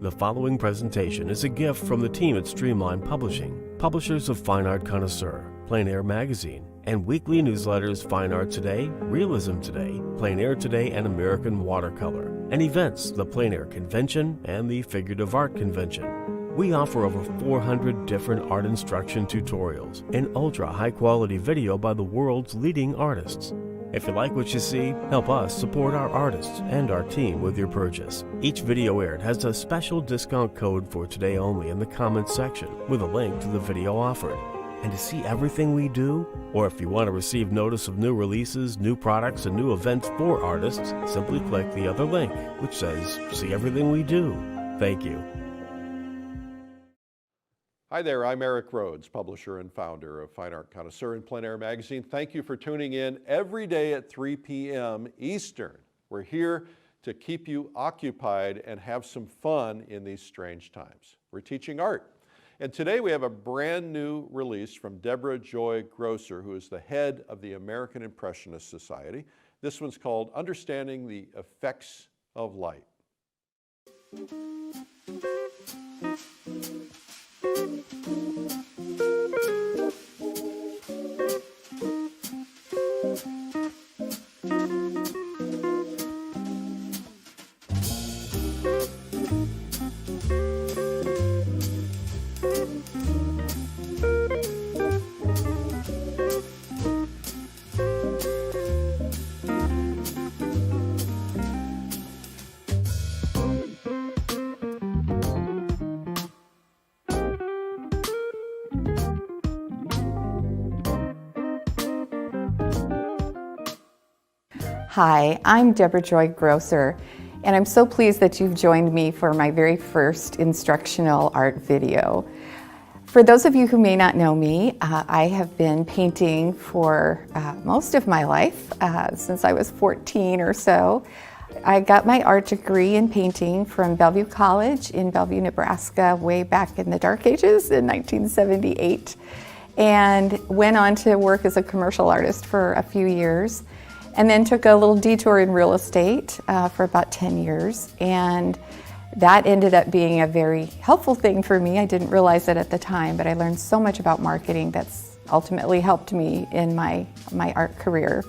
The following presentation is a gift from the team at Streamline Publishing, publishers of Fine Art Connoisseur, Plein Air Magazine, and weekly newsletters Fine Art Today, Realism Today, Plein Air Today, and American Watercolor, and events, the Plein Air Convention and the Figurative Art Convention. We offer over 400 different art instruction tutorials and ultra high-quality video by the world's leading artists. If you like what you see, help us support our artists and our team with your purchase. Each video aired has a special discount code for today only in the comments section with a link to the video offered. And to see everything we do, or if you want to receive notice of new releases, new products, and new events for artists, simply click the other link, which says, see everything we do. Thank you. Hi there, I'm Eric Rhodes, publisher and founder of Fine Art Connoisseur and Plein Air Magazine. Thank you for tuning in every day at 3 p.m. Eastern. We're here to keep you occupied and have some fun in these strange times. We're teaching art. And today we have a brand new release from Debra Joy Groesser, who is the head of the American Impressionist Society. This one's called Understanding the Effects of Light. Hi, I'm Debra Joy Groesser, and I'm so pleased that you've joined me for my very first instructional art video. For those of you who may not know me, I have been painting for most of my life, since I was 14 or so. I got my art degree in painting from Bellevue College in Bellevue, Nebraska, way back in the dark ages in 1978, and went on to work as a commercial artist for a few years. And then took a little detour in real estate for about 10 years. And that ended up being a very helpful thing for me. I didn't realize it at the time, but I learned so much about marketing that's ultimately helped me in my art career.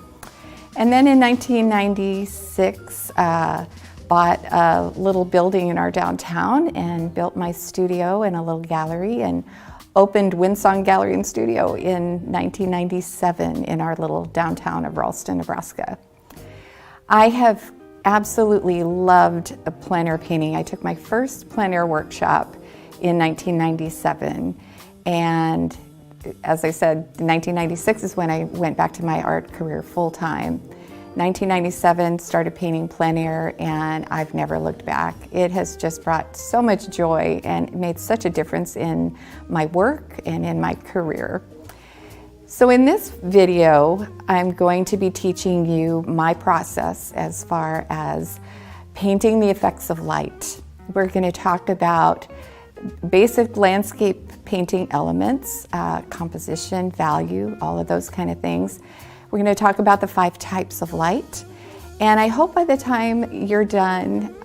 And then in 1996, bought a little building in our downtown and built my studio and a little gallery, and opened Windsong Gallery and Studio in 1997 in our little downtown of Ralston, Nebraska. I have absolutely loved plein air painting. I took my first plein air workshop in 1997, and as I said, 1996 is when I went back to my art career full-time. 1997, started painting plein air, and I've never looked back. It has just brought so much joy and made such a difference in my work and in my career. So in this video, I'm going to be teaching you my process as far as painting the effects of light. We're going to talk about basic landscape painting elements, composition, value, all of those kind of things. We're going to talk about the 5 types of light, and I hope by the time you're done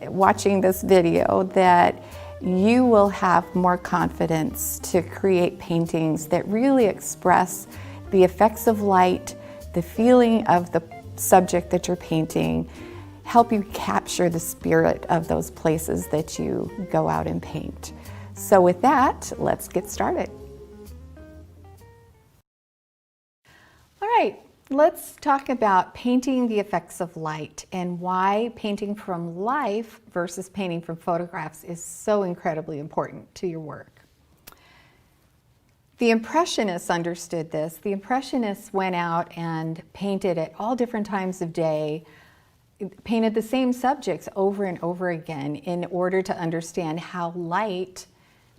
watching this video that you will have more confidence to create paintings that really express the effects of light, the feeling of the subject that you're painting, help you capture the spirit of those places that you go out and paint. So with that, let's get started. All right, let's talk about painting the effects of light and why painting from life versus painting from photographs is so incredibly important to your work. The Impressionists understood this. The Impressionists went out and painted at all different times of day, painted the same subjects over and over again in order to understand how light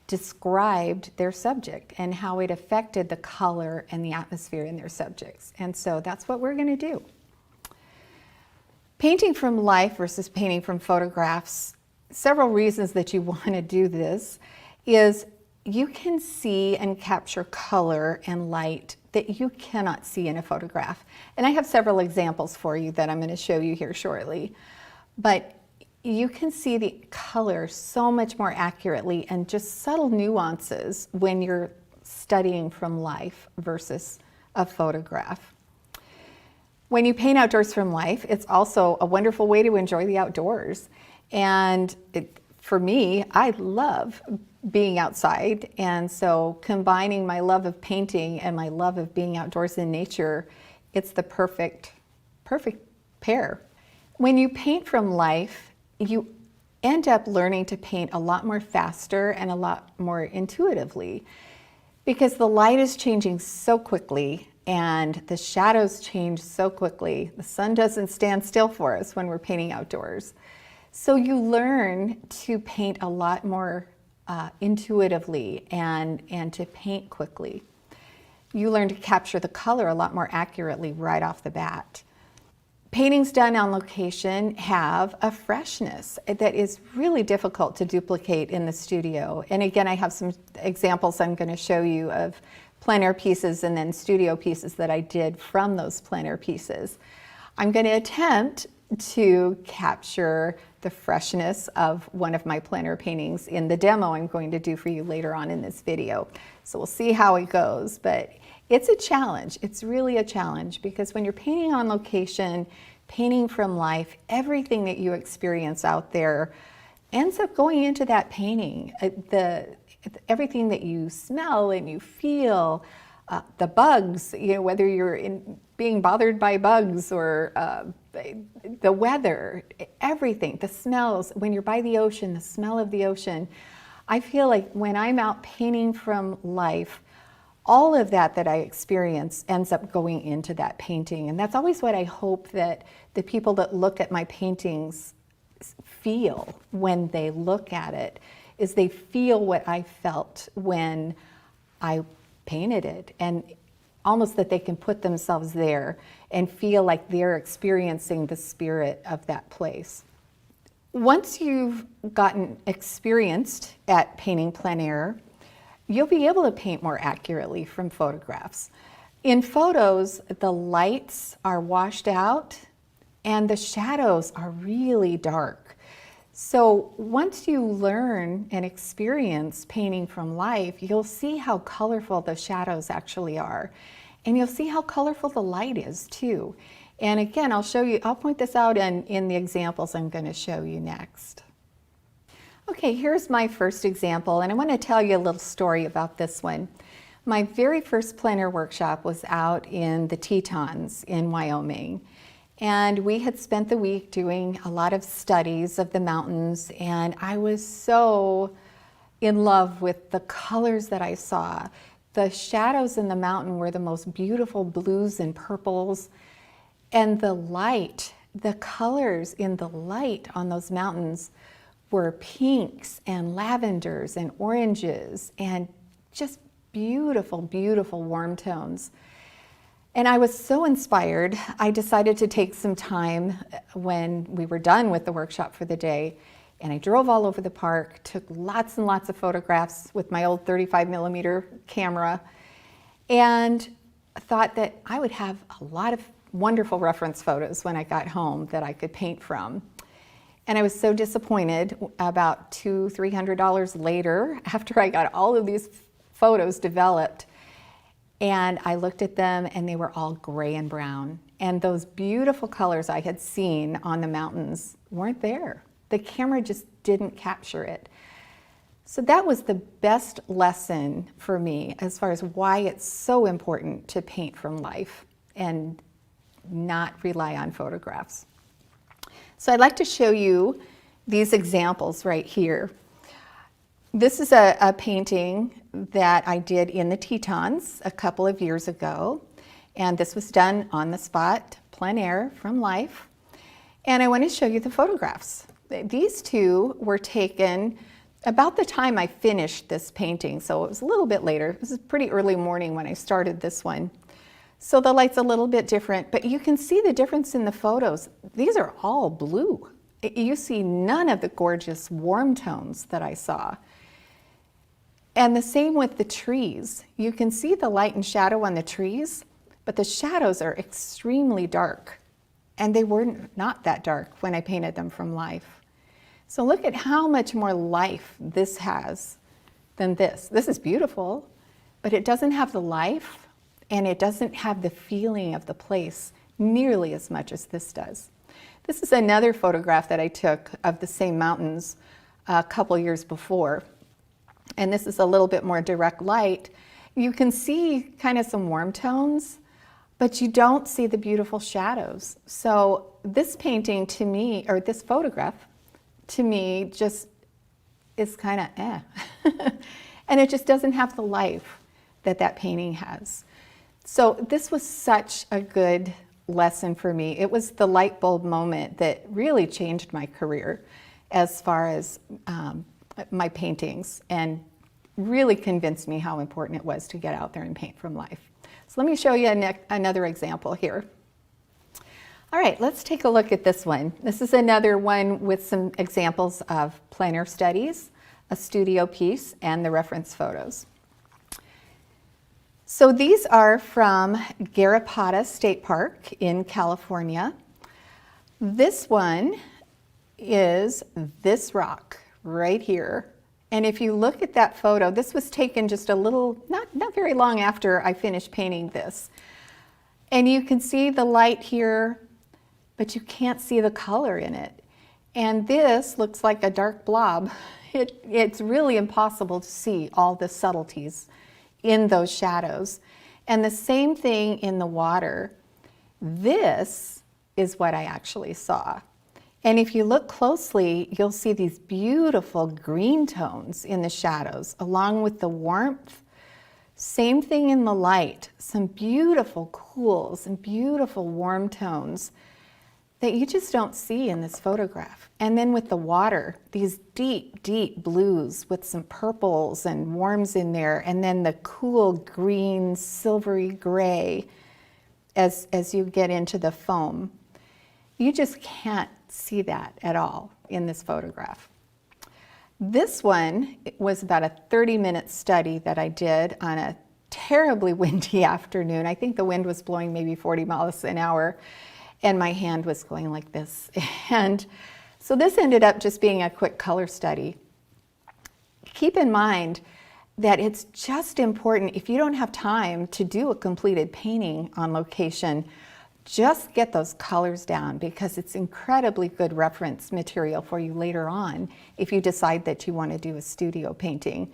described their subject and how it affected the color and the atmosphere in their subjects. And so that's what we're going to do. Painting from life versus painting from photographs, several reasons that you want to do this is you can see and capture color and light that you cannot see in a photograph. And I have several examples for you that I'm going to show you here shortly. But you can see the color so much more accurately and just subtle nuances when you're studying from life versus a photograph. When you paint outdoors from life, it's also a wonderful way to enjoy the outdoors. And for me, I love being outside, and so combining my love of painting and my love of being outdoors in nature, it's the perfect pair. When you paint from life, you end up learning to paint a lot more faster and a lot more intuitively, because the light is changing so quickly and the shadows change so quickly. The sun doesn't stand still for us when we're painting outdoors. So you learn to paint a lot more intuitively and to paint quickly. You learn to capture the color a lot more accurately right off the bat. Paintings done on location have a freshness that is really difficult to duplicate in the studio. And again, I have some examples I'm going to show you of plein air pieces and then studio pieces that I did from those plein air pieces. I'm going to attempt to capture the freshness of one of my plein air paintings in the demo I'm going to do for you later on in this video. So we'll see how it goes, but it's a challenge. It's really a challenge, because when you're painting on location, painting from life, everything that you experience out there ends up going into that painting. Everything that you smell and you feel, the bugs, whether you're being bothered by bugs or the weather, everything, the smells, when you're by the ocean, the smell of the ocean. I feel like when I'm out painting from life, all of that I experience ends up going into that painting. And that's always what I hope that the people that look at my paintings feel when they look at it, is they feel what I felt when I painted it, and almost that they can put themselves there and feel like they're experiencing the spirit of that place. Once you've gotten experienced at painting plein air, you'll be able to paint more accurately from photographs. In photos, the lights are washed out and the shadows are really dark. So once you learn and experience painting from life, you'll see how colorful the shadows actually are. And you'll see how colorful the light is too. And again, I'll point this out in the examples I'm going to show you next. Okay, here's my first example, and I want to tell you a little story about this one. My very first plein air workshop was out in the Tetons in Wyoming. And we had spent the week doing a lot of studies of the mountains, and I was so in love with the colors that I saw. The shadows in the mountain were the most beautiful blues and purples, and the light, the colors in the light on those mountains were pinks and lavenders and oranges and just beautiful, beautiful warm tones. And I was so inspired, I decided to take some time when we were done with the workshop for the day, and I drove all over the park, took lots and lots of photographs with my old 35mm camera, and thought that I would have a lot of wonderful reference photos when I got home that I could paint from. And I was so disappointed about $200–300 later, after I got all of these photos developed. And I looked at them and they were all gray and brown. And those beautiful colors I had seen on the mountains weren't there. The camera just didn't capture it. So that was the best lesson for me as far as why it's so important to paint from life and not rely on photographs. So I'd like to show you these examples right here. This is a painting that I did in the Tetons a couple of years ago, and this was done on the spot, plein air, from life. And I want to show you the photographs. These two were taken about the time I finished this painting, so it was a little bit later. This is pretty early morning when I started this one. So the light's a little bit different, but you can see the difference in the photos. These are all blue. You see none of the gorgeous warm tones that I saw. And the same with the trees. You can see the light and shadow on the trees, but the shadows are extremely dark. And they were not that dark when I painted them from life. So look at how much more life this has than this. This is beautiful, but it doesn't have the life and it doesn't have the feeling of the place nearly as much as this does. This is another photograph that I took of the same mountains a couple years before. And this is a little bit more direct light. You can see kind of some warm tones, but you don't see the beautiful shadows. So this painting to me, or this photograph, to me just is kind of and it just doesn't have the life that that painting has. So this was such a good lesson for me. It was the light bulb moment that really changed my career as far as my paintings, and really convinced me how important it was to get out there and paint from life. So let me show you another example here. All right, let's take a look at this one. This is another one with some examples of plein air studies, a studio piece, and the reference photos. So these are from Garapata State Park in California. This one is this rock right here. And if you look at that photo, this was taken just a little, not very long after I finished painting this. And you can see the light here, but you can't see the color in it. And this looks like a dark blob. It's really impossible to see all the subtleties in those shadows. And the same thing in the water. This is what I actually saw. And if you look closely, you'll see these beautiful green tones in the shadows, along with the warmth. Same thing in the light, some beautiful cools and beautiful warm tones that you just don't see in this photograph. And then with the water, these deep, deep blues with some purples and warms in there, and then the cool green, silvery gray as you get into the foam. You just can't see that at all in this photograph. This one was about a 30-minute study that I did on a terribly windy afternoon. I think the wind was blowing maybe 40 miles an hour, and my hand was going like this. And so this ended up just being a quick color study. Keep in mind that it's just important, if you don't have time to do a completed painting on location, just get those colors down, because it's incredibly good reference material for you later on if you decide that you want to do a studio painting.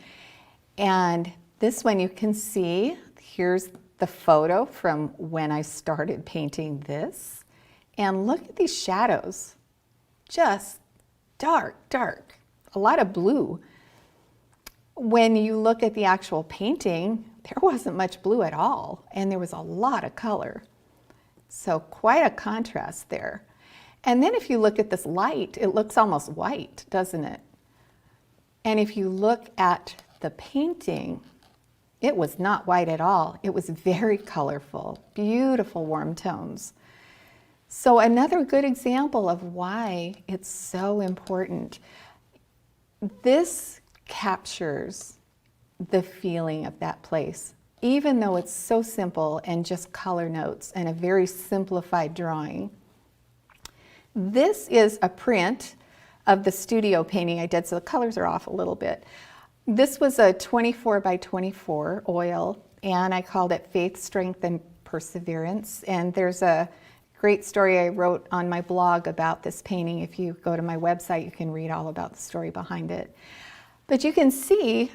And this one you can see, here's the photo from when I started painting this. And look at these shadows, just dark, dark, a lot of blue. When you look at the actual painting, there wasn't much blue at all, and there was a lot of color. So quite a contrast there. And then if you look at this light, it looks almost white, doesn't it? And if you look at the painting, it was not white at all. It was very colorful, beautiful warm tones. So another good example of why it's so important. This captures the feeling of that place, even though it's so simple and just color notes and a very simplified drawing. This is a print of the studio painting I did, so the colors are off a little bit. This was a 24 by 24 oil, and I called it Faith, Strength, and Perseverance. And there's a great story I wrote on my blog about this painting. If you go to my website, you can read all about the story behind it. But you can see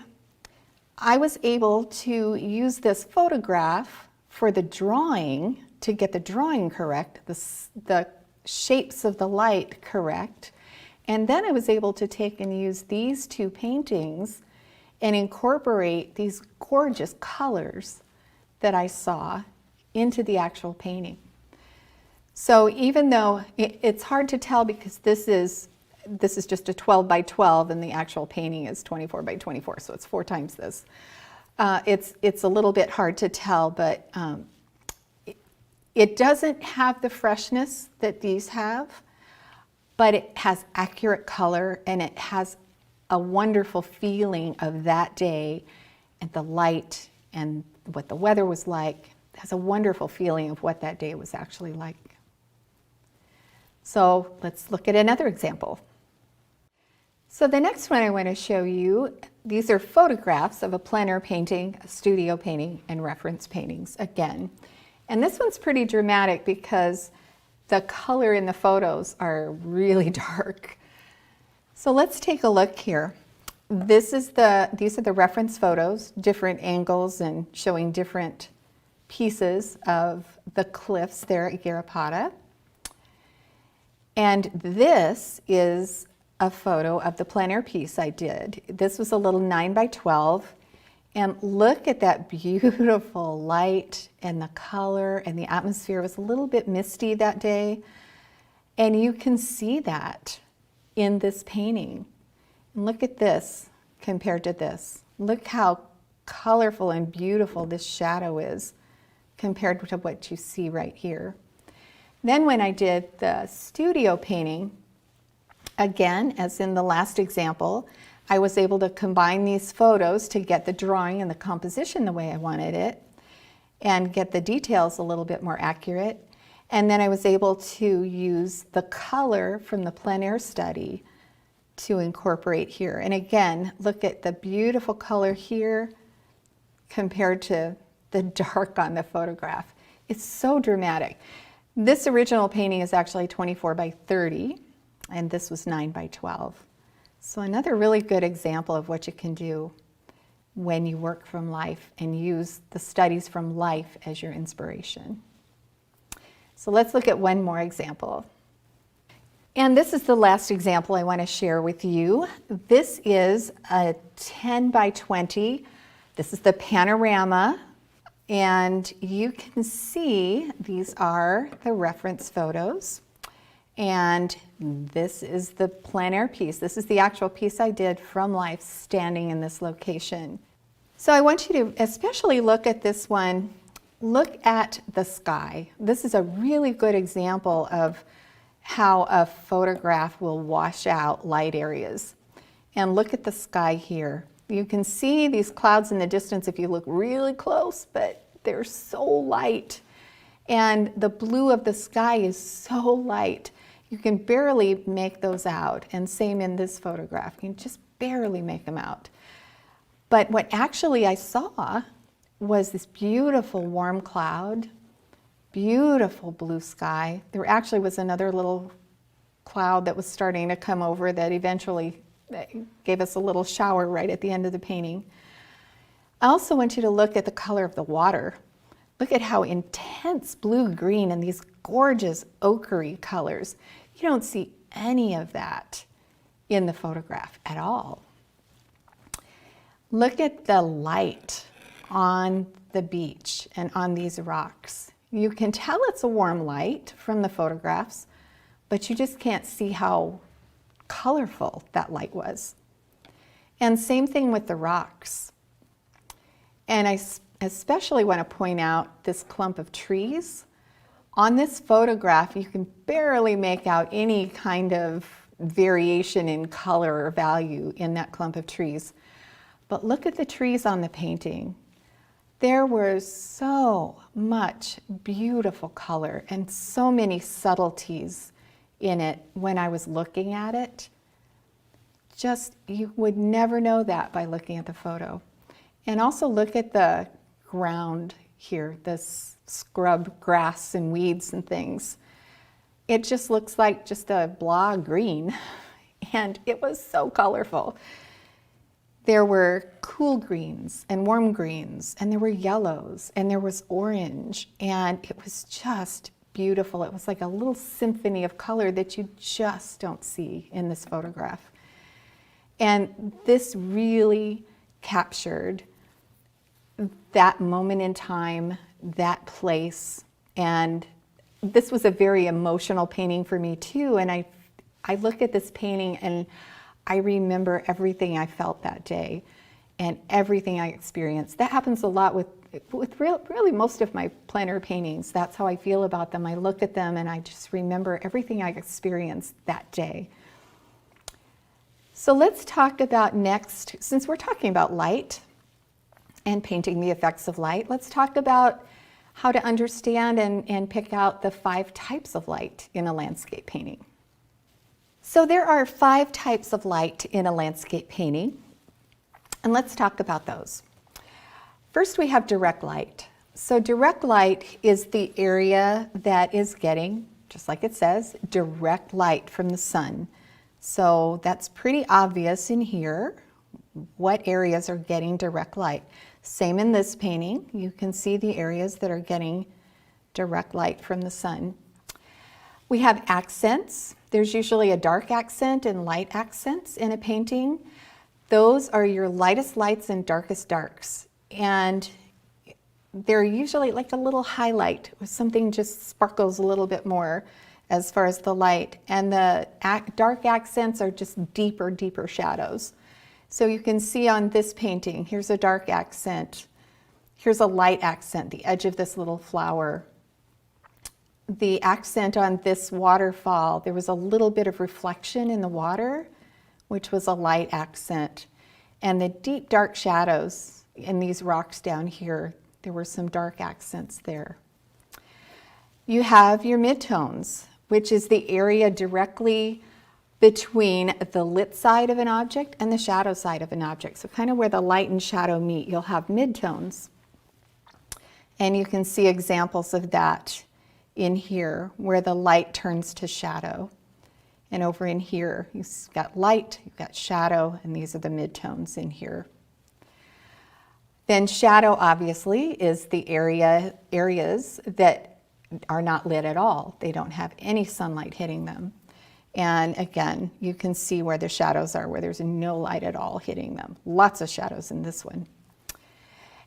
I was able to use this photograph for the drawing to get the drawing correct, the shapes of the light correct. And then I was able to take and use these two paintings and incorporate these gorgeous colors that I saw into the actual painting. So even though it's hard to tell, because this is just a 12 by 12 and the actual painting is 24 by 24, so it's 4 times this. It's a little bit hard to tell, but it doesn't have the freshness that these have, but it has accurate color and it has a wonderful feeling of that day and the light and what the weather was like. It has a wonderful feeling of what that day was actually like. So let's look at another example. So the next one I want to show you, these are photographs of a plein air painting, a studio painting, and reference paintings again. And this one's pretty dramatic because the color in the photos are really dark. So let's take a look here. These are the reference photos, different angles and showing different pieces of the cliffs there at Garapata. And this is a photo of the plein air piece I did. This was a little 9x12, and look at that beautiful light and the color, and the atmosphere was a little bit misty that day, and you can see that in this painting. And look at this compared to this. Look how colorful and beautiful this shadow is compared to what you see right here. Then when I did the studio painting, again, as in the last example, I was able to combine these photos to get the drawing and the composition the way I wanted it and get the details a little bit more accurate. And then I was able to use the color from the plein air study to incorporate here. And again, look at the beautiful color here compared to the dark on the photograph. It's so dramatic. This original painting is actually 24x30, and this was 9x12. So another really good example of what you can do when you work from life and use the studies from life as your inspiration. So let's look at one more example. And this is the last example I want to share with you. This is a 10x20. This is the panorama. And you can see these are the reference photos. And this is the plein air piece. This is the actual piece I did from life standing in this location. So I want you to especially look at this one. Look at the sky. This is a really good example of how a photograph will wash out light areas. And look at the sky here. You can see these clouds in the distance if you look really close, but they're so light. And the blue of the sky is so light. You can barely make those out. And same in this photograph. You can just barely make them out. But what actually I saw was this beautiful warm cloud, beautiful blue sky. There actually was another little cloud that was starting to come over that eventually gave us a little shower right at the end of the painting. I also want you to look at the color of the water. Look at how intense blue-green and these gorgeous ochre colors. You don't see any of that in the photograph at all. Look at the light on the beach and on these rocks. You can tell it's a warm light from the photographs, but you just can't see how colorful that light was. And same thing with the rocks. And I especially want to point out this clump of trees. On this photograph, you can barely make out any kind of variation in color or value in that clump of trees. But look at the trees on the painting. There was so much beautiful color and so many subtleties in it when I was looking at it. Just, you would never know that by looking at the photo. And also look at the ground here, this scrub grass and weeds and things. It just looks like just a blah green, and it was so colorful. There were cool greens and warm greens, and there were yellows, and there was orange, and it was just beautiful. It was like a little symphony of color that you just don't see in this photograph. And this really captured that moment in time, that place, and this was a very emotional painting for me too. And I look at this painting and I remember everything I felt that day and everything I experienced. That happens a lot with really most of my plein air paintings. That's how I feel about them. I look at them and I just remember everything I experienced that day. So let's talk about next, since we're talking about light and painting the effects of light, let's talk about how to understand and pick out the 5 types of light in a landscape painting. So there are 5 types of light in a landscape painting, and let's talk about those. First, we have direct light. So direct light is the area that is getting, just like it says, direct light from the sun. So that's pretty obvious in here, what areas are getting direct light. Same in this painting, you can see the areas that are getting direct light from the sun. We have accents. There's usually a dark accent and light accents in a painting. Those are your lightest lights and darkest darks. And they're usually like a little highlight, or something just sparkles a little bit more as far as the light. And the dark accents are just deeper, deeper shadows. So you can see on this painting, here's a dark accent. Here's a light accent, the edge of this little flower. The accent on this waterfall, there was a little bit of reflection in the water, which was a light accent. And the deep dark shadows in these rocks down here, there were some dark accents there. You have your midtones, which is the area directly between the lit side of an object and the shadow side of an object. So kind of where the light and shadow meet, you'll have midtones. And you can see examples of that in here, where the light turns to shadow. And over in here, you've got light, you've got shadow, and these are the midtones in here. Then shadow, obviously, is the areas that are not lit at all. They don't have any sunlight hitting them. And again, you can see where the shadows are, where there's no light at all hitting them. Lots of shadows in this one.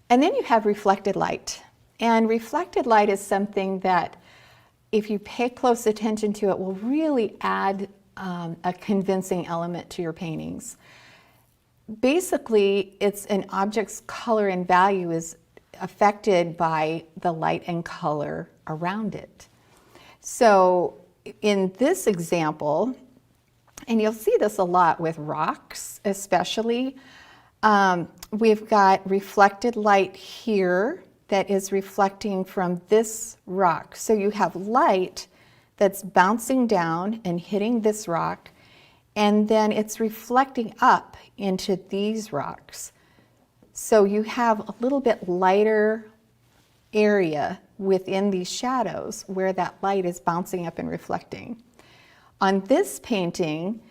And then you have reflected light. And reflected light is something that, if you pay close attention to it, will really add a convincing element to your paintings. Basically, it's an object's color and value is affected by the light and color around it. So in this example, and you'll see this a lot with rocks especially, we've got reflected light here that is reflecting from this rock. So you have light that's bouncing down and hitting this rock, and then it's reflecting up into these rocks. So you have a little bit lighter area within these shadows where that light is bouncing up and reflecting. On this painting,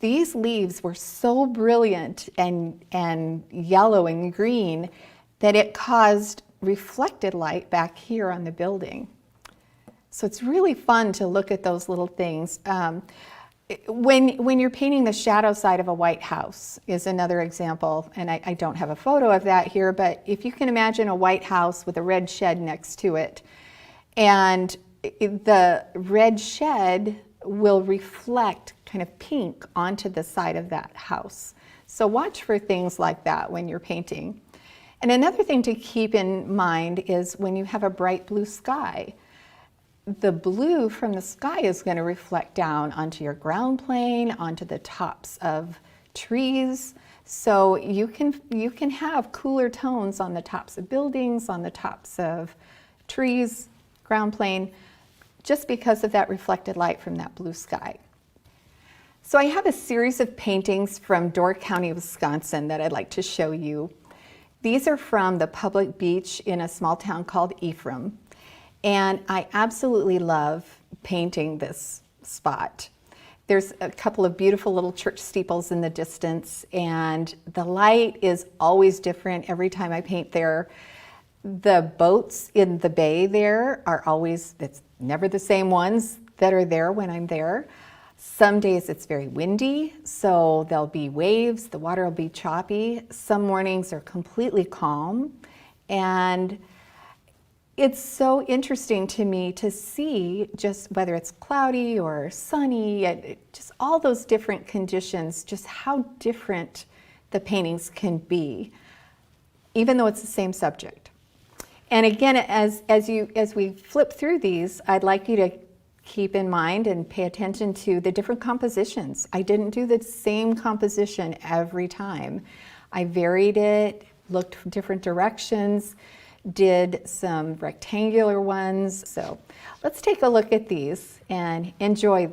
these leaves were so brilliant and yellow and green that it caused reflected light back here on the building. So it's really fun to look at those little things. When you're painting the shadow side of a white house is another example, and I don't have a photo of that here, but if you can imagine a white house with a red shed next to it, and the red shed will reflect kind of pink onto the side of that house. So watch for things like that when you're painting. And another thing to keep in mind is when you have a bright blue sky, the blue from the sky is going to reflect down onto your ground plane, onto the tops of trees. So you can have cooler tones on the tops of buildings, on the tops of trees, ground plane, just because of that reflected light from that blue sky. So I have a series of paintings from Door County, Wisconsin that I'd like to show you. These are from the public beach in a small town called Ephraim. And I absolutely love painting this spot. There's a couple of beautiful little church steeples in the distance, and the light is always different every time I paint there. The boats in the bay there are always, it's never the same ones that are there when I'm there. Some days it's very windy, so there'll be waves, the water will be choppy. Some mornings are completely calm, and it's so interesting to me to see just whether it's cloudy or sunny, just all those different conditions, just how different the paintings can be, even though it's the same subject. And again, as we flip through these, I'd like you to keep in mind and pay attention to the different compositions. I didn't do the same composition every time. I varied it, looked different directions, did some rectangular ones. So let's take a look at these and enjoy.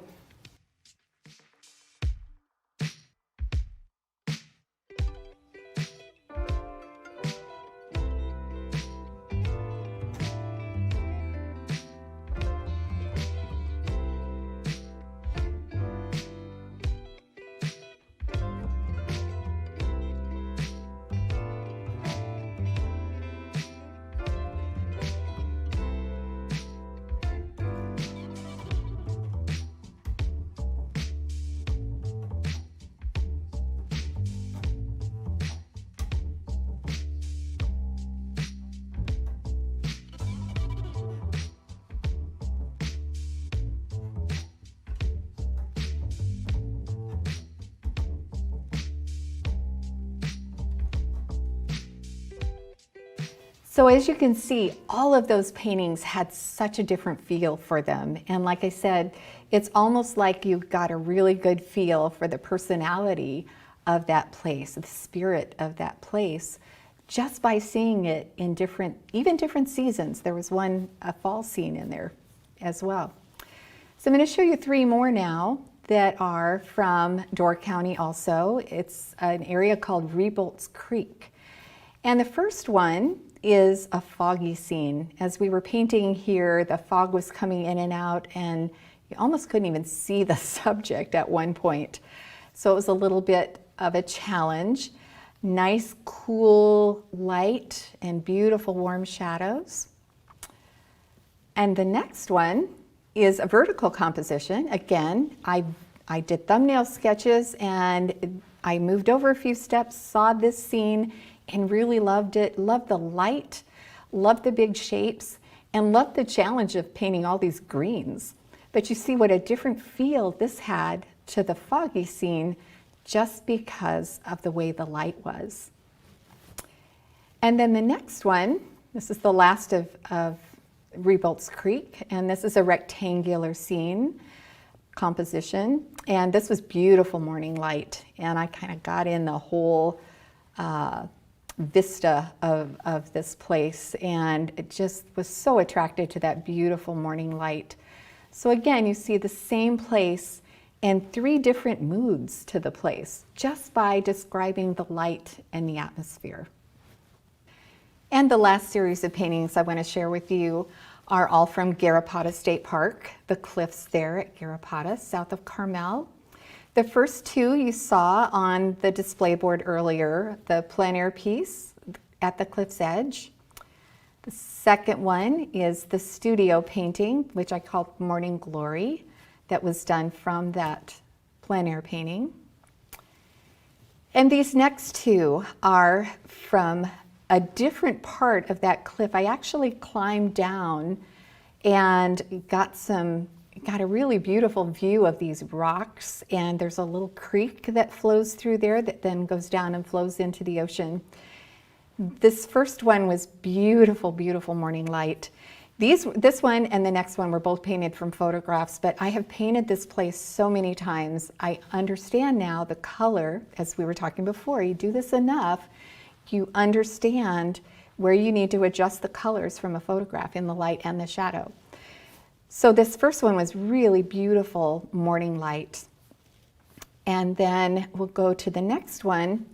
So as you can see, all of those paintings had such a different feel for them. And like I said, it's almost like you got a really good feel for the personality of that place, the spirit of that place, just by seeing it in even different seasons. There was a fall scene in there as well. So I'm going to show you 3 more now that are from Door County also. It's an area called Rebolt's Creek. And the first one is a foggy scene. As we were painting here, the fog was coming in and out, and you almost couldn't even see the subject at one point. So it was a little bit of a challenge. Nice, cool light and beautiful warm shadows. And the next one is a vertical composition. Again, I did thumbnail sketches and I moved over a few steps, saw this scene, and really loved it. Loved the light, loved the big shapes, and loved the challenge of painting all these greens. But you see what a different feel this had to the foggy scene just because of the way the light was. And then the next one, this is the last of Rebolt's Creek, and this is a rectangular scene composition. And this was beautiful morning light, and I kind of got in the whole vista of this place, and it just was so attracted to that beautiful morning light. So again, you see the same place and 3 different moods to the place just by describing the light and the atmosphere. And the last series of paintings I want to share with you are all from Garrapatta State Park, the cliffs there at Garrapatta, south of Carmel. The first 2 you saw on the display board earlier, the plein air piece at the cliff's edge. The second one is the studio painting, which I call Morning Glory, that was done from that plein air painting. And these next 2 are from a different part of that cliff. I actually climbed down and got a really beautiful view of these rocks, and there's a little creek that flows through there that then goes down and flows into the ocean. This first one was beautiful, beautiful morning light. This one and the next one were both painted from photographs, but I have painted this place so many times. I understand now the color, as we were talking before. You do this enough, you understand where you need to adjust the colors from a photograph in the light and the shadow. So this first one was really beautiful morning light. And then we'll go to the next one.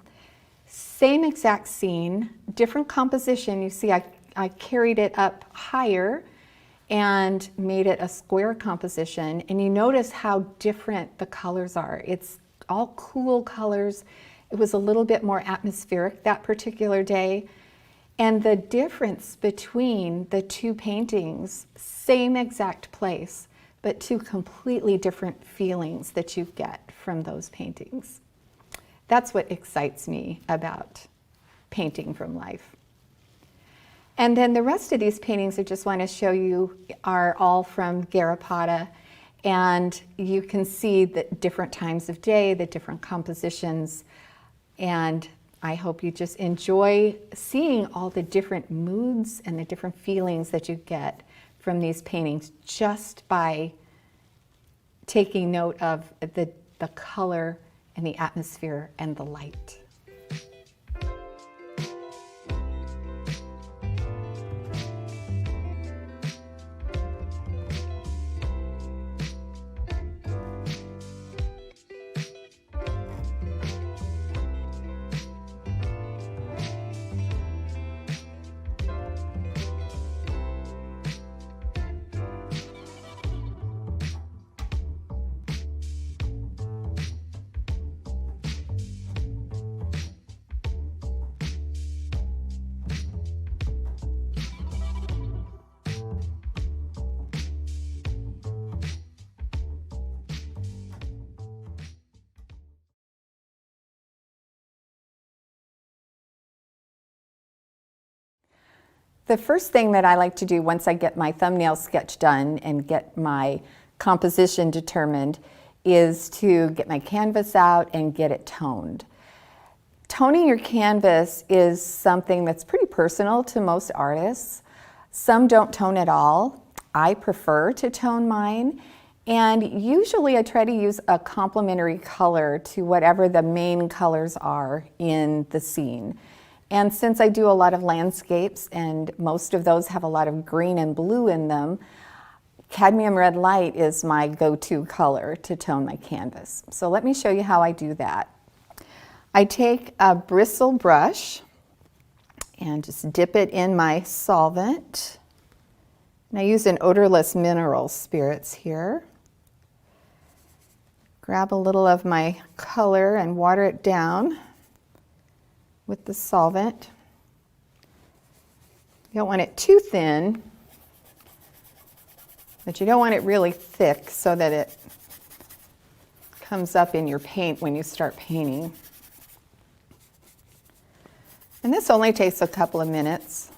Same exact scene, different composition. You see I carried it up higher and made it a square composition. And you notice how different the colors are. It's all cool colors. It was a little bit more atmospheric that particular day. And the difference between the 2 paintings, same exact place, but 2 completely different feelings that you get from those paintings. That's what excites me about painting from life. And then the rest of these paintings I just want to show you are all from Garrapatta, and you can see the different times of day, the different compositions, and I hope you just enjoy seeing all the different moods and the different feelings that you get from these paintings just by taking note of the color and the atmosphere and the light. The first thing that I like to do once I get my thumbnail sketch done and get my composition determined is to get my canvas out and get it toned. Toning your canvas is something that's pretty personal to most artists. Some don't tone at all. I prefer to tone mine, and usually I try to use a complementary color to whatever the main colors are in the scene. And since I do a lot of landscapes and most of those have a lot of green and blue in them, cadmium red light is my go-to color to tone my canvas. So let me show you how I do that. I take a bristle brush and just dip it in my solvent. And I use an odorless mineral spirits here. Grab a little of my color and water it down with the solvent. You don't want it too thin, but you don't want it really thick so that it comes up in your paint when you start painting. And this only takes a couple of minutes.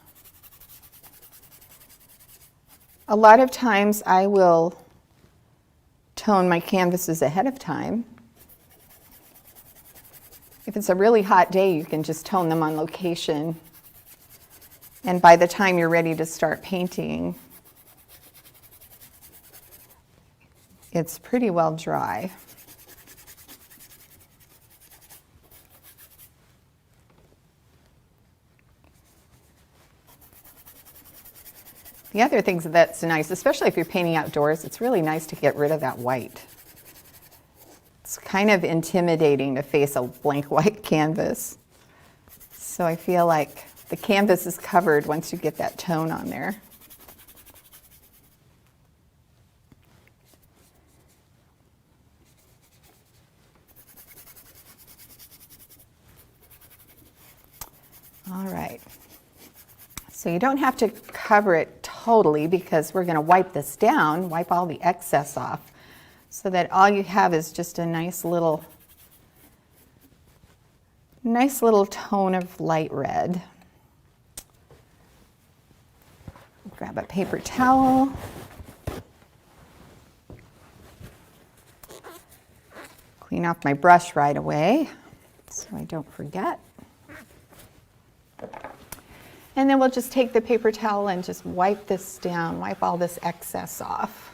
A lot of times I will tone my canvases ahead of time. If it's a really hot day, you can just tone them on location. And by the time you're ready to start painting, it's pretty well dry. The other thing that's nice, especially if you're painting outdoors, it's really nice to get rid of that white. It's kind of intimidating to face a blank white canvas. So I feel like the canvas is covered once you get that tone on there. All right. So you don't have to cover it totally because we're going to wipe this down, wipe all the excess off, so that all you have is just a nice little tone of light red. Grab a paper towel. Clean off my brush right away so I don't forget. And then we'll just take the paper towel and just wipe this down, wipe all this excess off.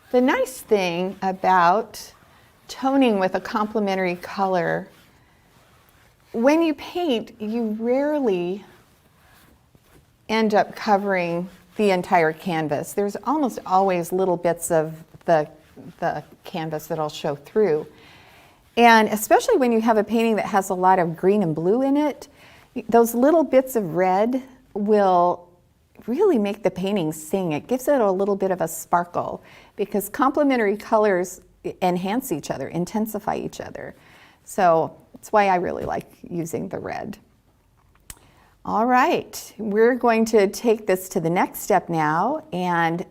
The nice thing about toning with a complementary color, when you paint, you rarely end up covering the entire canvas. There's almost always little bits of the canvas that'll show through. And especially when you have a painting that has a lot of green and blue in it, those little bits of red will really make the painting sing. It gives it a little bit of a sparkle because complementary colors enhance each other, intensify each other. So that's why I really like using the red. All right, we're going to take this to the next step now, and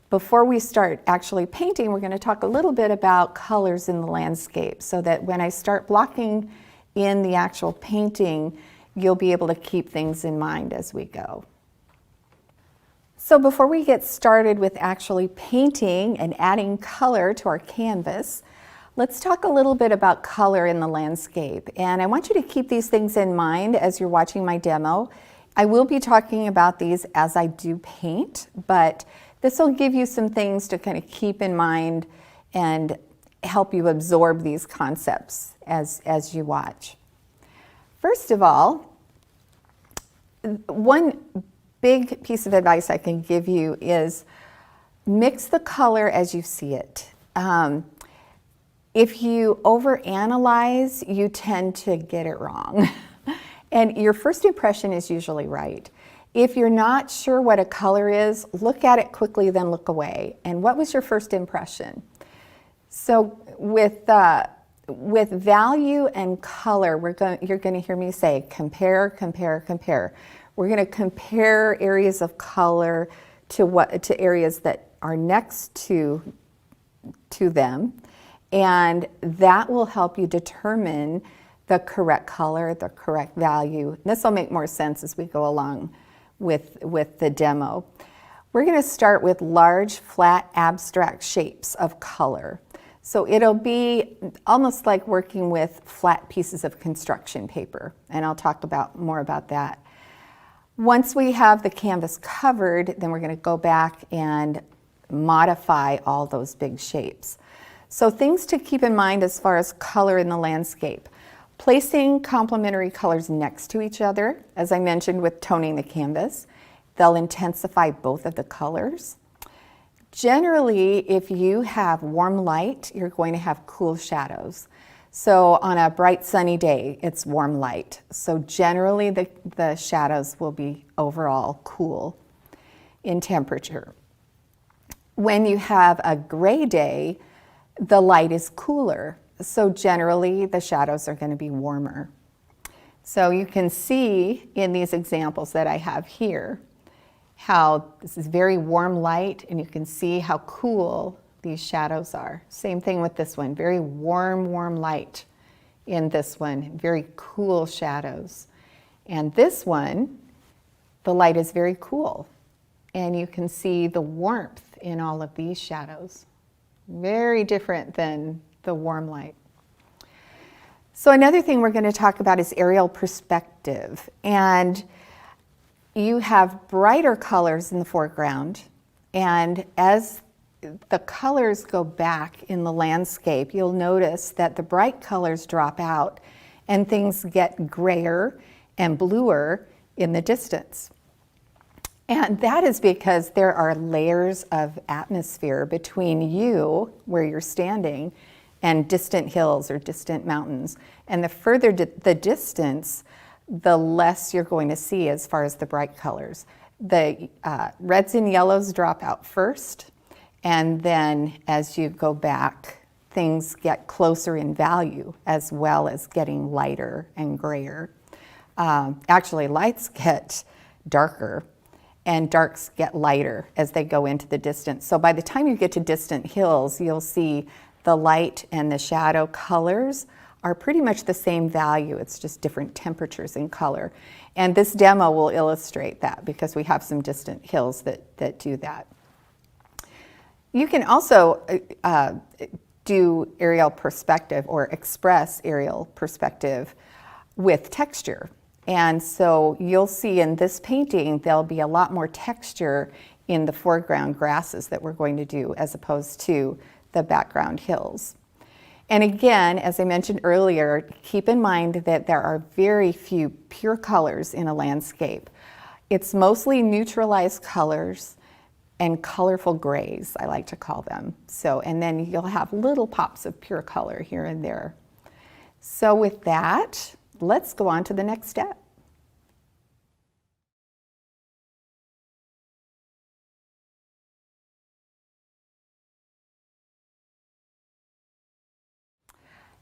before we start actually painting, we're going to talk a little bit about colors in the landscape so that when I start blocking in the actual painting, you'll be able to keep things in mind as we go. So before we get started with actually painting and adding color to our canvas, let's talk a little bit about color in the landscape. And I want you to keep these things in mind as you're watching my demo. I will be talking about these as I do paint, but this will give you some things to kind of keep in mind and help you absorb these concepts as you watch. First of all, one big piece of advice I can give you is mix the color as you see it. If you overanalyze, you tend to get it wrong. And your first impression is usually right. If you're not sure what a color is, look at it quickly, then look away. And what was your first impression? So with value and color, you're going to hear me say compare, compare, compare. We're going to compare areas of color to areas that are next to them, and that will help you determine the correct color, the correct value. This will make more sense as we go along with the demo. We're going to start with large, flat, abstract shapes of color. So it'll be almost like working with flat pieces of construction paper, and I'll talk more about that. Once we have the canvas covered, then we're going to go back and modify all those big shapes. So things to keep in mind as far as color in the landscape. Placing complementary colors next to each other, as I mentioned with toning the canvas, they'll intensify both of the colors. Generally, if you have warm light, you're going to have cool shadows. So on a bright sunny day, it's warm light. So generally the shadows will be overall cool in temperature. When you have a gray day, the light is cooler. So generally the shadows are going to be warmer. So you can see in these examples that I have here, how this is very warm light, and you can see how cool these shadows are. Same thing with this one, very warm light in this one, very cool shadows. And this one, the light is very cool, and you can see the warmth in all of these shadows. Very different than the warm light. So another thing we're going to talk about is aerial perspective. And you have brighter colors in the foreground, and as the colors go back in the landscape, you'll notice that the bright colors drop out and things get grayer and bluer in the distance. And that is because there are layers of atmosphere between you, where you're standing, and distant hills or distant mountains. And the further the distance, the less you're going to see as far as the bright colors. The reds and yellows drop out first, and then as you go back, things get closer in value as well as getting lighter and grayer. Actually, lights get darker and darks get lighter as they go into the distance. So by the time you get to distant hills, you'll see the light and the shadow colors are pretty much the same value. It's just different temperatures in color. And this demo will illustrate that because we have some distant hills that do that. You can also do aerial perspective or express aerial perspective with texture. And so you'll see in this painting, there'll be a lot more texture in the foreground grasses that we're going to do as opposed to the background hills. And again, as I mentioned earlier, keep in mind that there are very few pure colors in a landscape. It's mostly neutralized colors and colorful grays, I like to call them. So, and then you'll have little pops of pure color here and there. So with that, let's go on to the next step.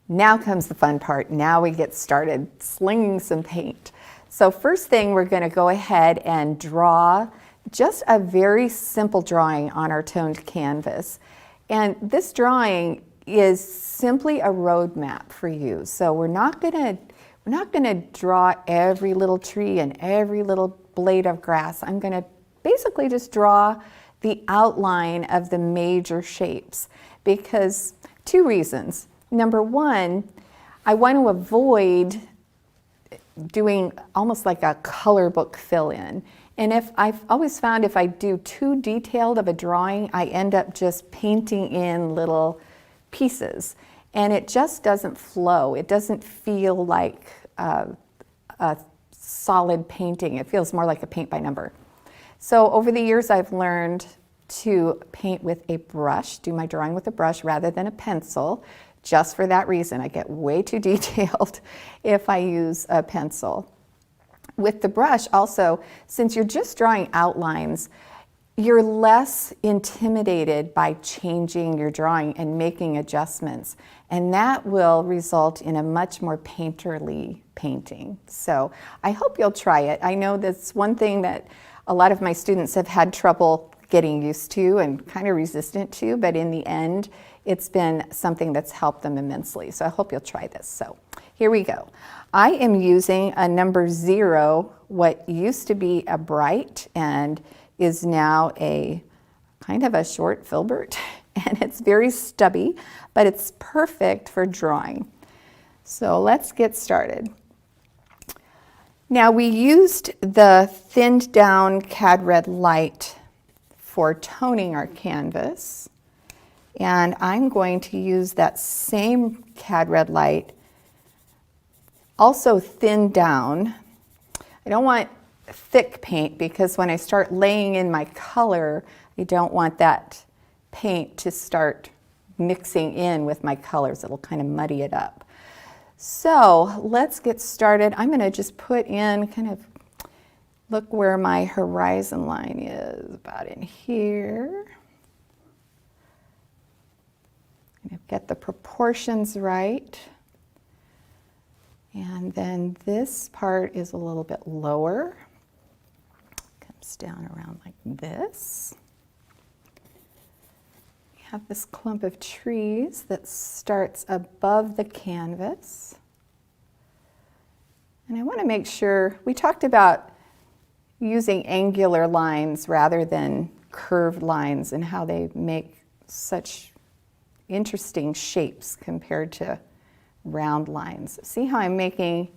Now comes the fun part. Now we get started slinging some paint. So first thing, we're going to go ahead and draw just a very simple drawing on our toned canvas. And this drawing is simply a road map for you. So we're not going to draw every little tree and every little blade of grass. I'm going to basically just draw the outline of the major shapes because two reasons. Number one, I want to avoid doing almost like a color book fill-in. And I've always found if I do too detailed of a drawing, I end up just painting in little pieces. And it just doesn't flow. It doesn't feel like a solid painting. It feels more like a paint by number. So over the years, I've learned to paint with a brush, do my drawing with a brush rather than a pencil. Just for that reason, I get way too detailed if I use a pencil. With the brush also, since you're just drawing outlines, you're less intimidated by changing your drawing and making adjustments. And that will result in a much more painterly painting. So I hope you'll try it. I know that's one thing that a lot of my students have had trouble getting used to and kind of resistant to, but in the end, it's been something that's helped them immensely. So I hope you'll try this. So here we go. I am using a number 0, what used to be a bright and is now a kind of a short filbert. and it's very stubby, but it's perfect for drawing. So let's get started. Now we used the thinned down Cad Red light for toning our canvas, and I'm going to use that same Cad Red light, also thinned down. I don't want thick paint because when I start laying in my color, I don't want that paint to start mixing in with my colors. It'll kind of muddy it up. So let's get started. I'm going to just put in kind of, look where my horizon line is, about in here. Get the proportions right. And then this part is a little bit lower. Comes down around like this. We have this clump of trees that starts above the canvas. And I want to make sure, we talked about using angular lines rather than curved lines and how they make such interesting shapes compared to round lines. See how I'm making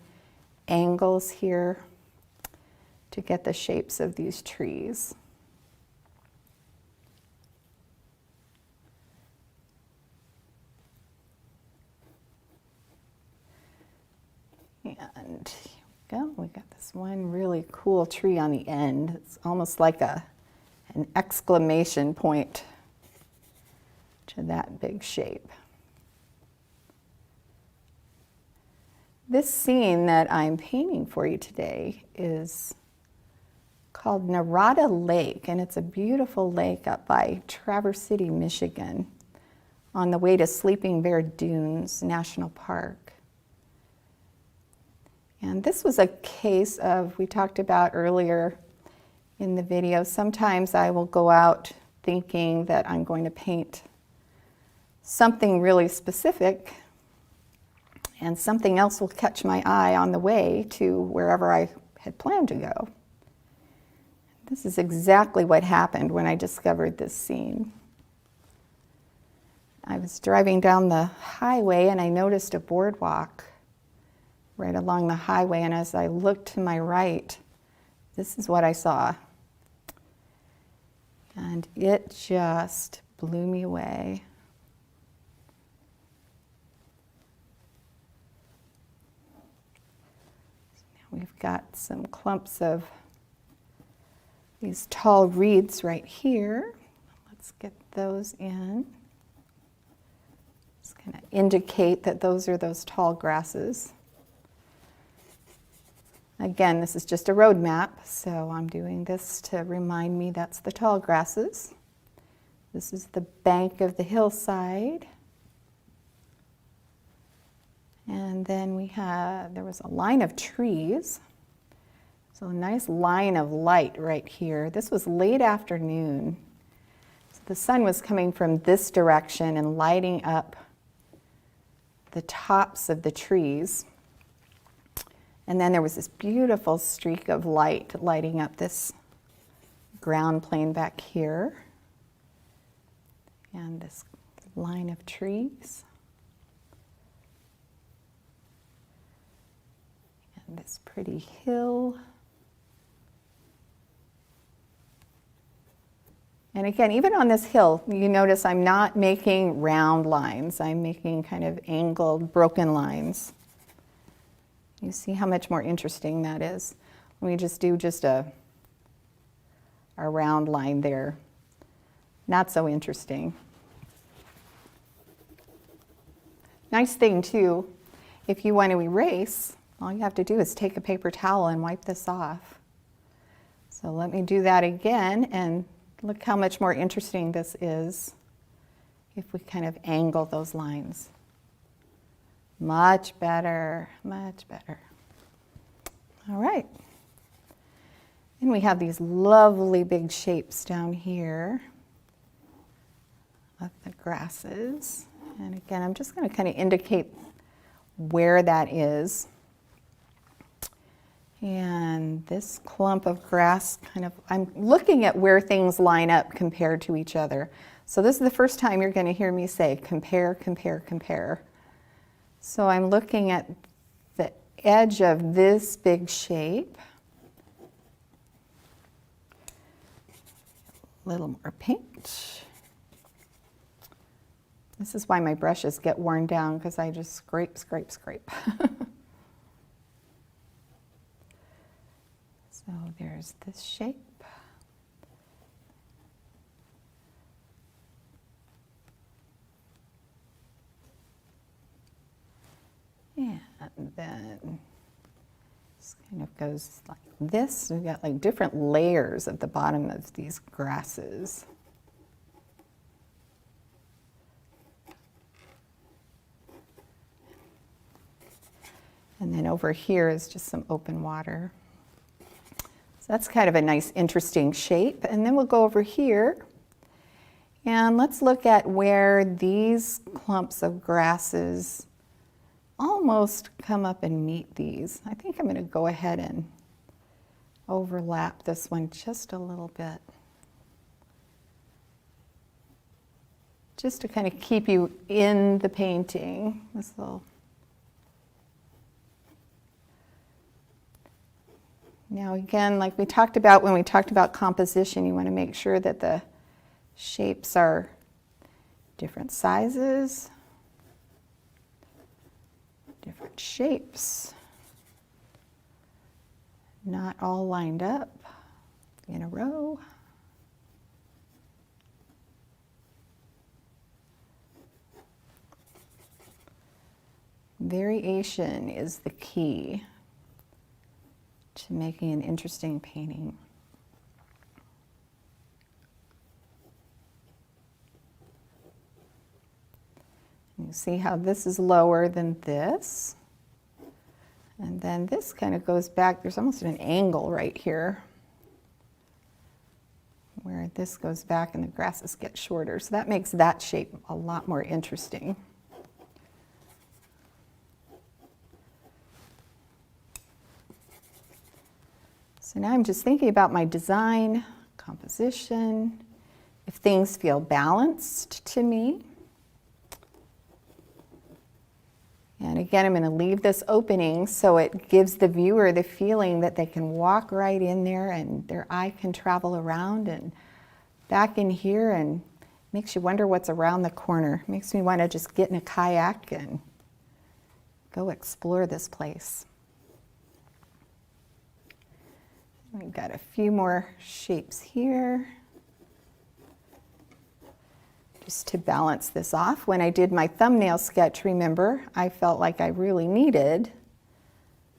angles here to get the shapes of these trees. And here we go. We got this one really cool tree on the end. It's almost like an exclamation point to that big shape. This scene that I'm painting for you today is called Narada Lake, and it's a beautiful lake up by Traverse City, Michigan, on the way to Sleeping Bear Dunes National Park. And this was a case of, we talked about earlier in the video, sometimes I will go out thinking that I'm going to paint something really specific, and something else will catch my eye on the way to wherever I had planned to go. This is exactly what happened when I discovered this scene. I was driving down the highway and I noticed a boardwalk right along the highway, and as I looked to my right, this is what I saw. And it just blew me away. We've got some clumps of these tall reeds right here. Let's get those in. Just kind of indicate that those are those tall grasses. Again, this is just a road map, so I'm doing this to remind me that's the tall grasses. This is the bank of the hillside. And then there was a line of trees. So a nice line of light right here. This was late afternoon. So the sun was coming from this direction and lighting up the tops of the trees. And then there was this beautiful streak of light lighting up this ground plane back here. And this line of trees. And this pretty hill. And again, even on this hill, you notice I'm not making round lines. I'm making kind of angled, broken lines. You see how much more interesting that is. When we just do just a round line there. Not so interesting. Nice thing too, if you want to erase, all you have to do is take a paper towel and wipe this off. So let me do that again, and look how much more interesting this is if we kind of angle those lines. Much better, much better. All right. And we have these lovely big shapes down here of the grasses. And again, I'm just going to kind of indicate where that is. And this clump of grass I'm looking at where things line up compared to each other. So this is the first time you're going to hear me say compare, compare, compare. So I'm looking at the edge of this big shape. A little more paint. This is why my brushes get worn down, because I just scrape, scrape, scrape. So there's this shape. And then this kind of goes like this. We've got like different layers at the bottom of these grasses. And then over here is just some open water. So that's kind of a nice, interesting shape. And then we'll go over here and let's look at where these clumps of grasses almost come up and meet these. I think I'm going to go ahead and overlap this one just a little bit. Just to kind of keep you in the painting. This little. Now again, like we talked about when we talked about composition, you want to make sure that the shapes are different sizes, different shapes, not all lined up in a row. Variation is the key to making an interesting painting. You see how this is lower than this. And then this kind of goes back. There's almost an angle right here where this goes back and the grasses get shorter. So that makes that shape a lot more interesting. So now I'm just thinking about my design, composition, if things feel balanced to me. And again, I'm going to leave this opening so it gives the viewer the feeling that they can walk right in there and their eye can travel around and back in here, and makes you wonder what's around the corner. Makes me want to just get in a kayak and go explore this place. We've got a few more shapes here. Just to balance this off. When I did my thumbnail sketch, remember, I felt like I really needed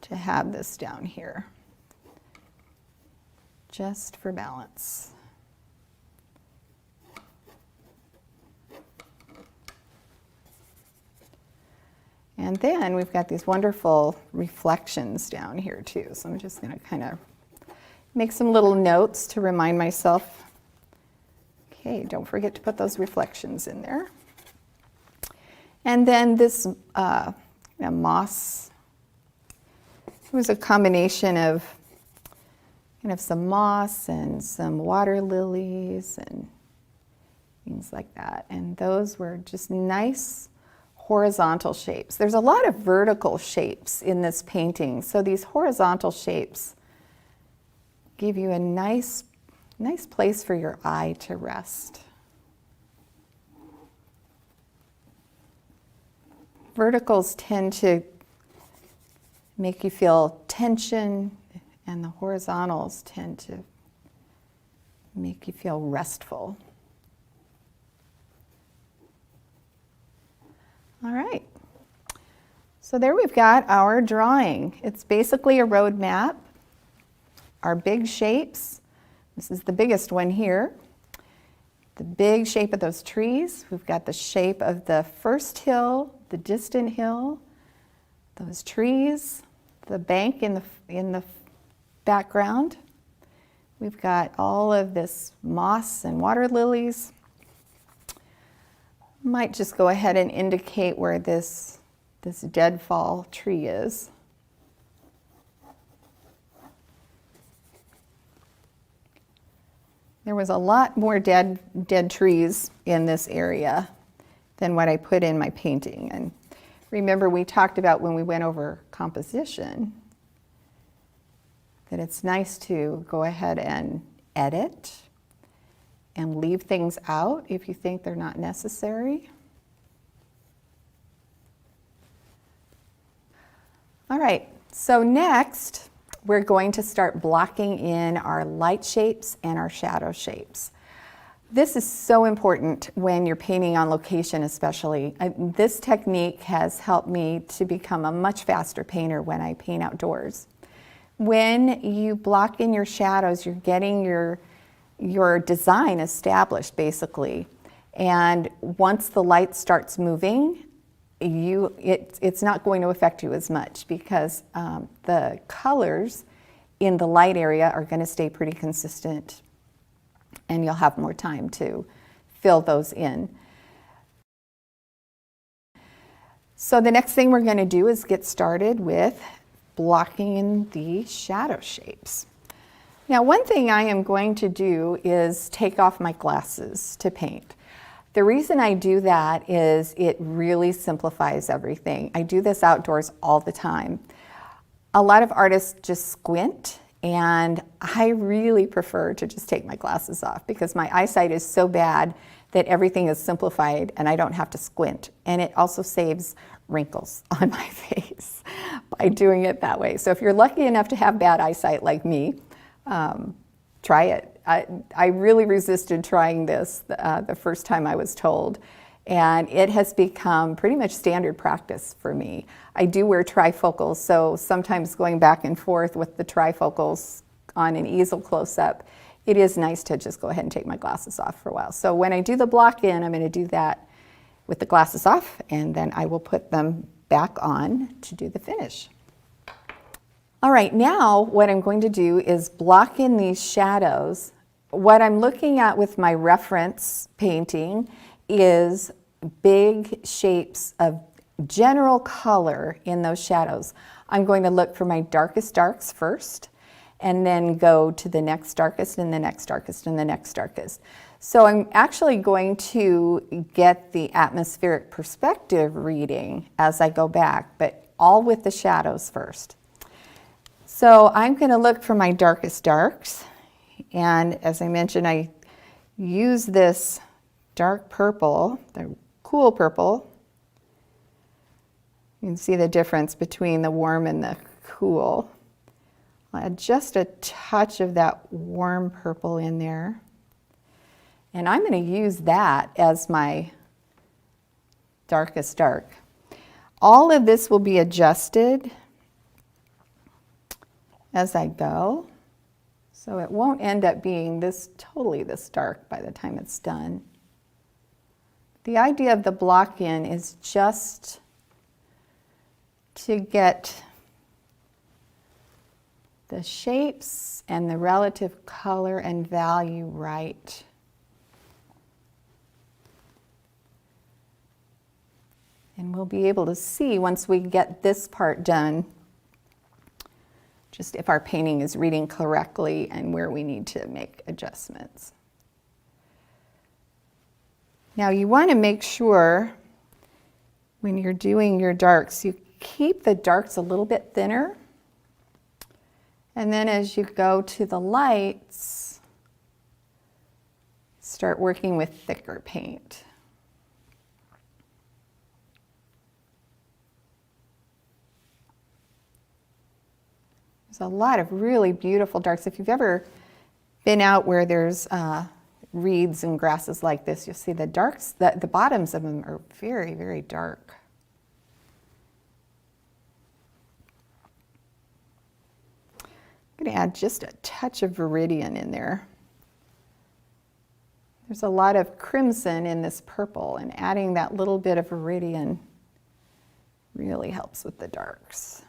to have this down here, just for balance. And then we've got these wonderful reflections down here too. So I'm just going to kind of make some little notes to remind myself, okay, don't forget to put those reflections in there. And then this moss, it was a combination of kind of some moss and some water lilies and things like that. And those were just nice horizontal shapes. There's a lot of vertical shapes in this painting, so these horizontal shapes give you a nice place for your eye to rest. Verticals tend to make you feel tension, and the horizontals tend to make you feel restful. All right. So there we've got our drawing. It's basically a road map. Our big shapes, this is the biggest one here, the big shape of those trees. We've got the shape of the first hill, the distant hill, those trees, the bank in the background. We've got all of this moss and water lilies. Might just go ahead and indicate where this deadfall tree is. There was a lot more dead trees in this area than what I put in my painting. And remember, we talked about when we went over composition that it's nice to go ahead and edit and leave things out if you think they're not necessary. All right, so next we're going to start blocking in our light shapes and our shadow shapes. This is so important when you're painting on location especially. This technique has helped me to become a much faster painter when I paint outdoors. When you block in your shadows, you're getting your design established basically. And once the light starts moving, it's not going to affect you as much because the colors in the light area are going to stay pretty consistent and you'll have more time to fill those in. So the next thing we're going to do is get started with blocking in the shadow shapes. Now, one thing I am going to do is take off my glasses to paint. The reason I do that is it really simplifies everything. I do this outdoors all the time. A lot of artists just squint, and I really prefer to just take my glasses off because my eyesight is so bad that everything is simplified and I don't have to squint. And it also saves wrinkles on my face by doing it that way. So if you're lucky enough to have bad eyesight like me, try it. I really resisted trying this the first time I was told, and it has become pretty much standard practice for me. I do wear trifocals, so sometimes going back and forth with the trifocals on an easel close-up, it is nice to just go ahead and take my glasses off for a while. So when I do the block in, I'm going to do that with the glasses off, and then I will put them back on to do the finish. All right, now what I'm going to do is block in these shadows. What I'm looking at with my reference painting is big shapes of general color in those shadows. I'm going to look for my darkest darks first, and then go to the next darkest and the next darkest and the next darkest. So I'm actually going to get the atmospheric perspective reading as I go back, but all with the shadows first. So I'm going to look for my darkest darks, and as I mentioned, I use this dark purple, the cool purple. You can see the difference between the warm and the cool. I'll add just a touch of that warm purple in there. And I'm going to use that as my darkest dark. All of this will be adjusted as I go. So it won't end up being totally this dark by the time it's done. The idea of the block in is just to get the shapes and the relative color and value right. And we'll be able to see once we get this part done, just if our painting is reading correctly and where we need to make adjustments. Now you want to make sure when you're doing your darks, you keep the darks a little bit thinner. And then as you go to the lights, start working with thicker paint. There's a lot of really beautiful darks. If you've ever been out where there's reeds and grasses like this, you'll see the darks, the bottoms of them are very, very dark. I'm going to add just a touch of viridian in there. There's a lot of crimson in this purple, and adding that little bit of viridian really helps with the darks.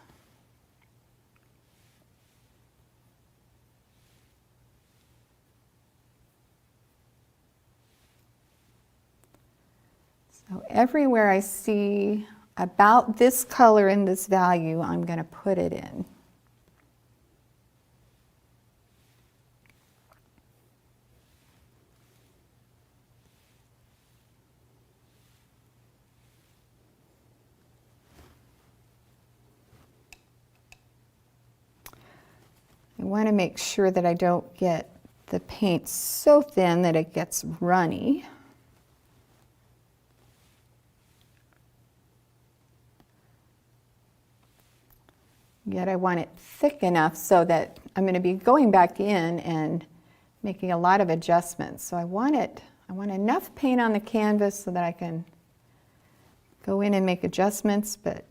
So everywhere I see about this color and this value, I'm going to put it in. want to make sure that I don't get the paint so thin that it gets runny. Yet I want it thick enough so that I'm going to be going back in and making a lot of adjustments. So I want enough paint on the canvas so that I can go in and make adjustments, but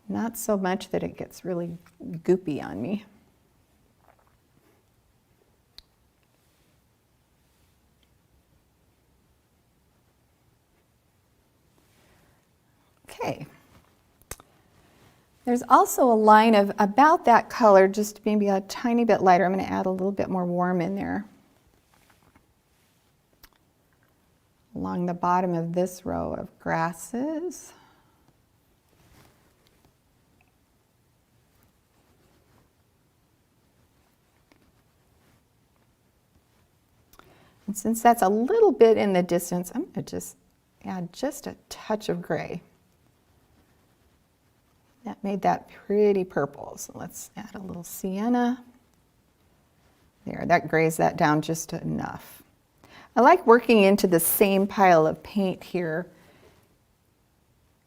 not so much that it gets really goopy on me. Okay. There's also a line of about that color, just maybe a tiny bit lighter. I'm going to add a little bit more warm in there. Along the bottom of this row of grasses. And since that's a little bit in the distance, I'm going to just add just a touch of gray. That made that pretty purple, so let's add a little sienna. There, that grays that down just enough. I like working into the same pile of paint here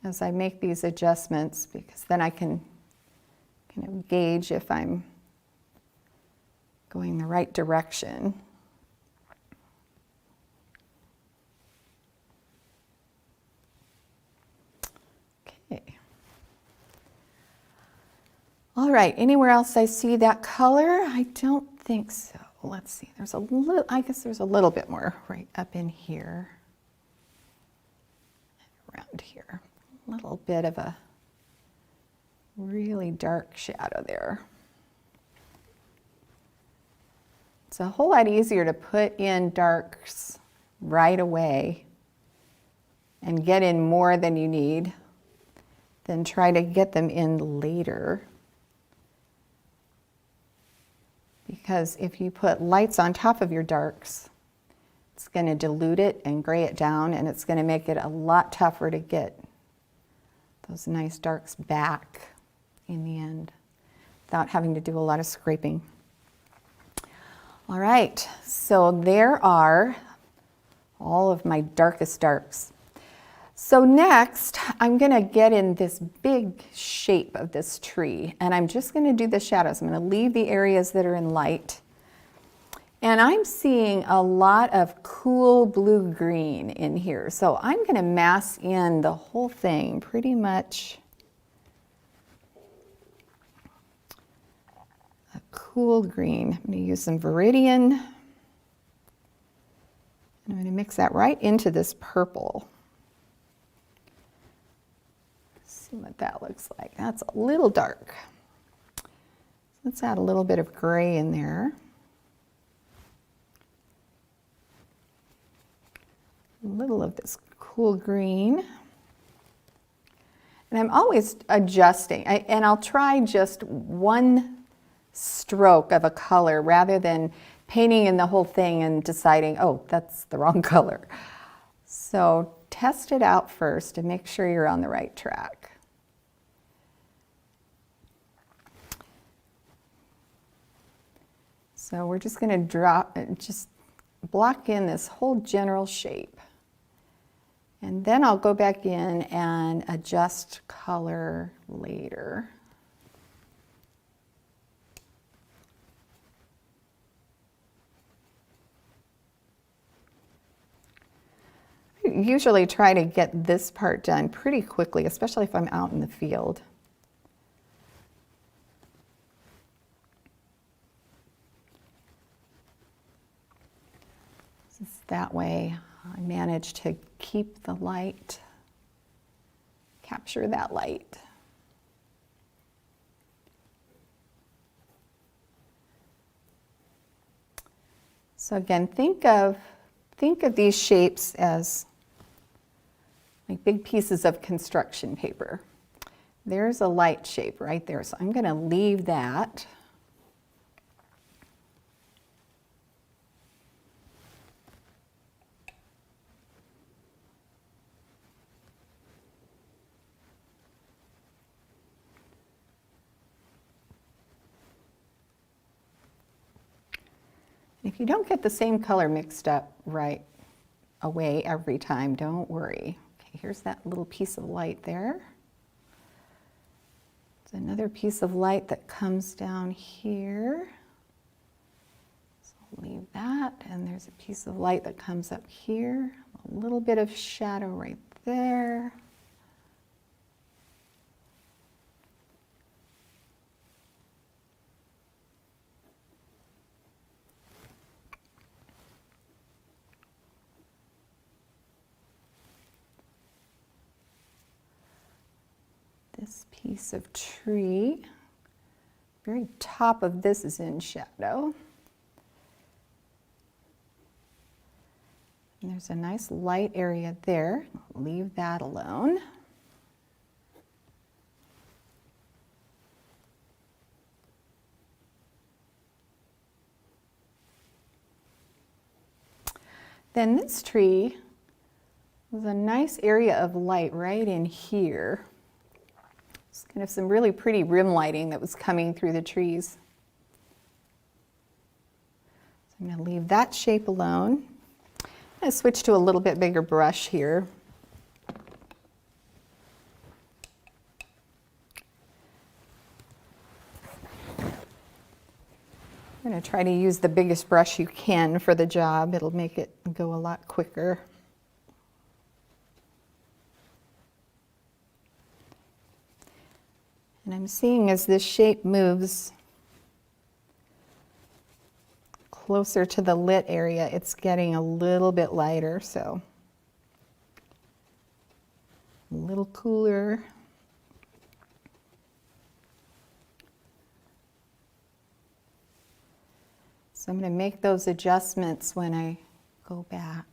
as I make these adjustments, because then I can kind of gauge if I'm going the right direction. Okay. All right, anywhere else I see that color? I don't think so. Let's see, there's a little, I guess there's a little bit more right up in here. Around here. A little bit of a really dark shadow there. It's a whole lot easier to put in darks right away and get in more than you need than try to get them in later. Because if you put lights on top of your darks, it's going to dilute it and gray it down, and it's going to make it a lot tougher to get those nice darks back in the end without having to do a lot of scraping. All right, so there are all of my darkest darks. So next, I'm going to get in this big shape of this tree, and I'm just going to do the shadows. I'm going to leave the areas that are in light. And I'm seeing a lot of cool blue-green in here. So I'm going to mass in the whole thing pretty much a cool green. I'm going to use some Viridian. And I'm going to mix that right into this purple. See what that looks like. That's a little dark. Let's add a little bit of gray in there. A little of this cool green. And I'm always adjusting, and I'll try just one stroke of a color rather than painting in the whole thing and deciding, oh, that's the wrong color. So test it out first and make sure you're on the right track. So we're just going to just block in this whole general shape. And then I'll go back in and adjust color later. I usually try to get this part done pretty quickly, especially if I'm out in the field. That way I manage to keep the light, capture that light. So again, think of these shapes as like big pieces of construction paper. There's a light shape right there, so I'm going to leave that. If you don't get the same color mixed up right away every time, don't worry. Okay, here's that little piece of light there. There's another piece of light that comes down here. So I'll leave that, and there's a piece of light that comes up here. A little bit of shadow right there. This piece of tree, very top of this is in shadow. And there's a nice light area there. Leave that alone. Then this tree was a nice area of light right in here. It's kind of some really pretty rim lighting that was coming through the trees. So I'm going to leave that shape alone. I'm going to switch to a little bit bigger brush here. I'm going to try to use the biggest brush you can for the job. It'll make it go a lot quicker. And I'm seeing as this shape moves closer to the lit area, it's getting a little bit lighter, so a little cooler. So I'm going to make those adjustments when I go back.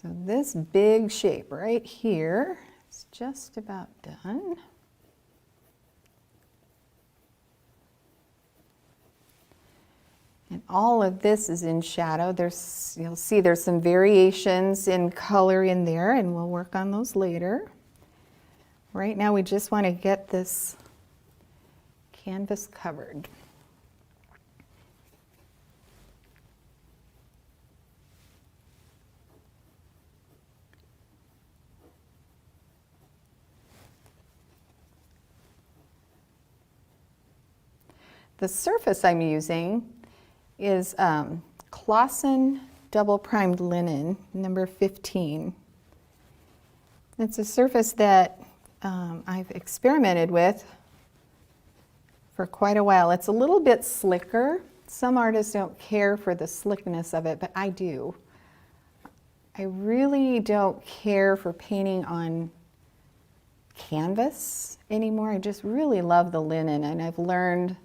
So this big shape right here is just about done. And all of this is in shadow. You'll see there's some variations in color in there, and we'll work on those later. Right now we just want to get this canvas covered. The surface I'm using is Clausen double primed linen, number 15. It's a surface that I've experimented with for quite a while. It's a little bit slicker. Some artists don't care for the slickness of it, but I do. I really don't care for painting on canvas anymore. I just really love the linen, and I've learned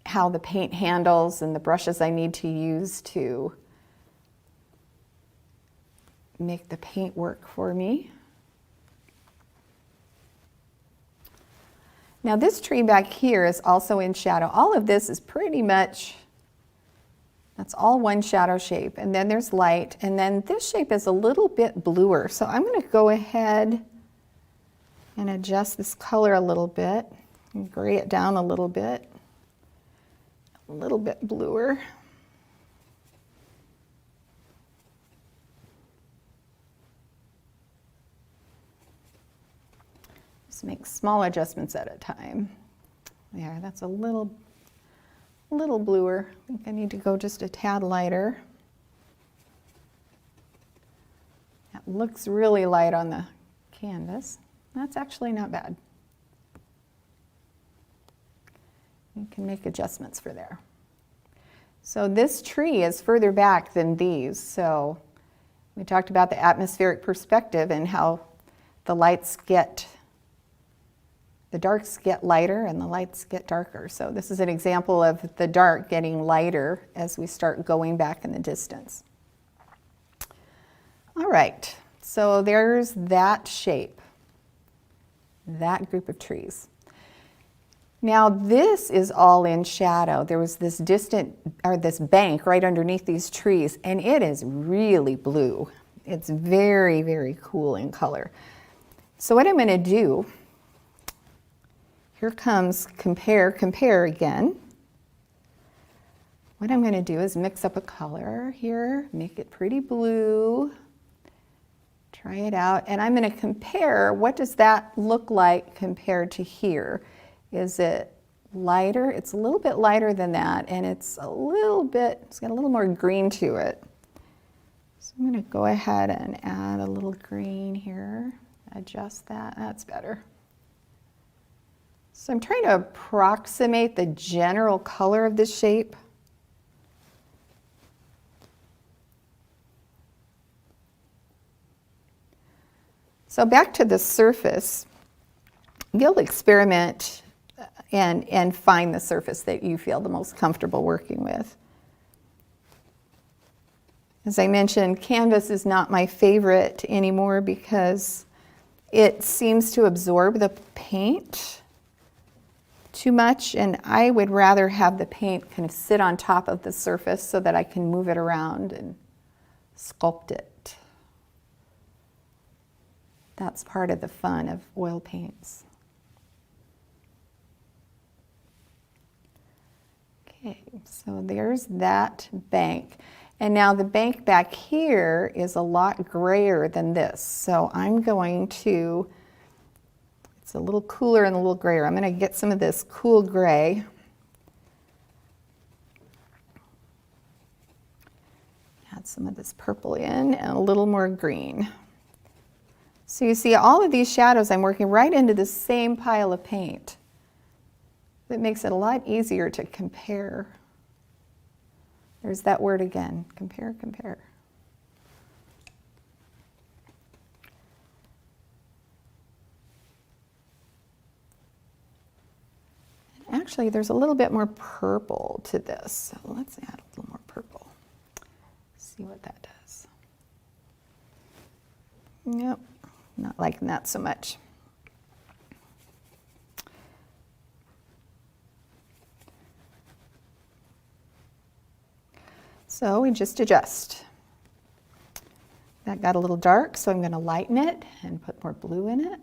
how the paint handles and the brushes I need to use to make the paint work for me. Now this tree back here is also in shadow. All of this is pretty much, that's all one shadow shape. And then there's light, and then this shape is a little bit bluer. So I'm going to go ahead and adjust this color a little bit and gray it down a little bit bluer. Just make small adjustments at a time. There, that's a little bluer. I think I need to go just a tad lighter. That looks really light on the canvas. That's actually not bad. You can make adjustments for there. So this tree is further back than these. So we talked about the atmospheric perspective and how the darks get lighter and the lights get darker. So this is an example of the dark getting lighter as we start going back in the distance. All right, so there's that shape, that group of trees. Now this is all in shadow. There was this this bank right underneath these trees, and it is really blue. It's very, very cool in color. So what I'm going to do here comes compare, compare again. What I'm going to do is mix up a color here, make it pretty blue. Try it out, and I'm going to compare, what does that look like compared to here? Is it lighter? It's a little bit lighter than that, and it's got a little more green to it. So I'm going to go ahead and add a little green here, adjust that, that's better. So I'm trying to approximate the general color of this shape. So back to the surface, you'll experiment and find the surface that you feel the most comfortable working with. As I mentioned, canvas is not my favorite anymore because it seems to absorb the paint too much, and I would rather have the paint kind of sit on top of the surface so that I can move it around and sculpt it. That's part of the fun of oil paints. Okay, so there's that bank. And now the bank back here is a lot grayer than this. So I'm going to, it's a little cooler and a little grayer. I'm going to get some of this cool gray. Add some of this purple in and a little more green. So you see all of these shadows, I'm working right into the same pile of paint. That makes it a lot easier to compare. There's that word again, compare, compare. And actually, there's a little bit more purple to this. So let's add a little more purple. See what that does. Yep. Not liking that so much. So we just adjust. That got a little dark, so I'm going to lighten it and put more blue in it.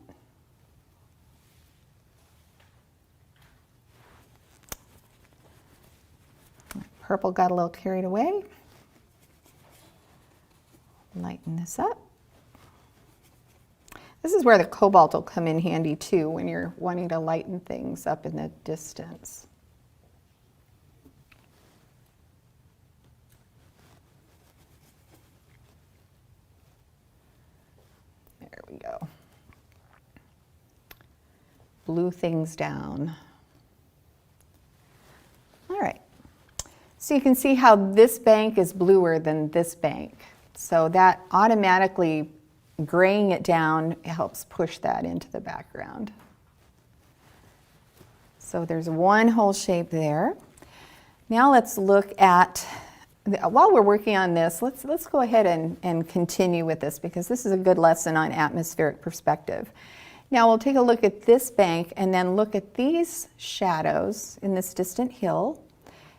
Purple got a little carried away. Lighten this up. This is where the cobalt will come in handy too when you're wanting to lighten things up in the distance. There we go. Blue things down. All right. So you can see how this bank is bluer than this bank. So that automatically graying it down helps push that into the background. So there's one whole shape there. Now let's look at, while we're working on this, let's go ahead and continue with this because this is a good lesson on atmospheric perspective. Now we'll take a look at this bank and then look at these shadows in this distant hill.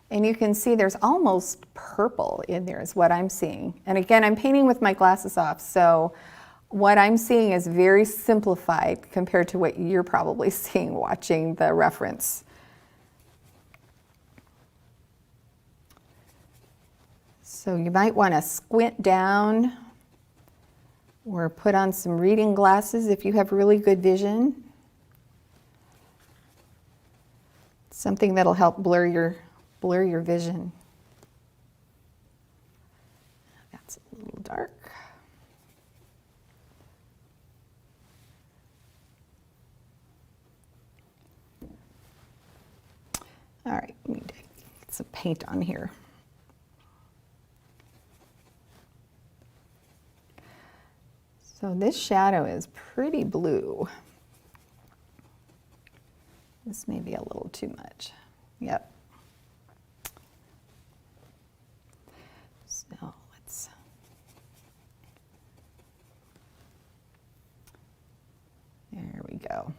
And you can see there's almost purple in there is what I'm seeing. And again, I'm painting with my glasses off, so what I'm seeing is very simplified compared to what you're probably seeing watching the reference. So you might want to squint down or put on some reading glasses if you have really good vision. Something that'll help blur your vision. That's a little dark. All right, we need to get some paint on here. So this shadow is pretty blue. This may be a little too much. Yep. So there we go.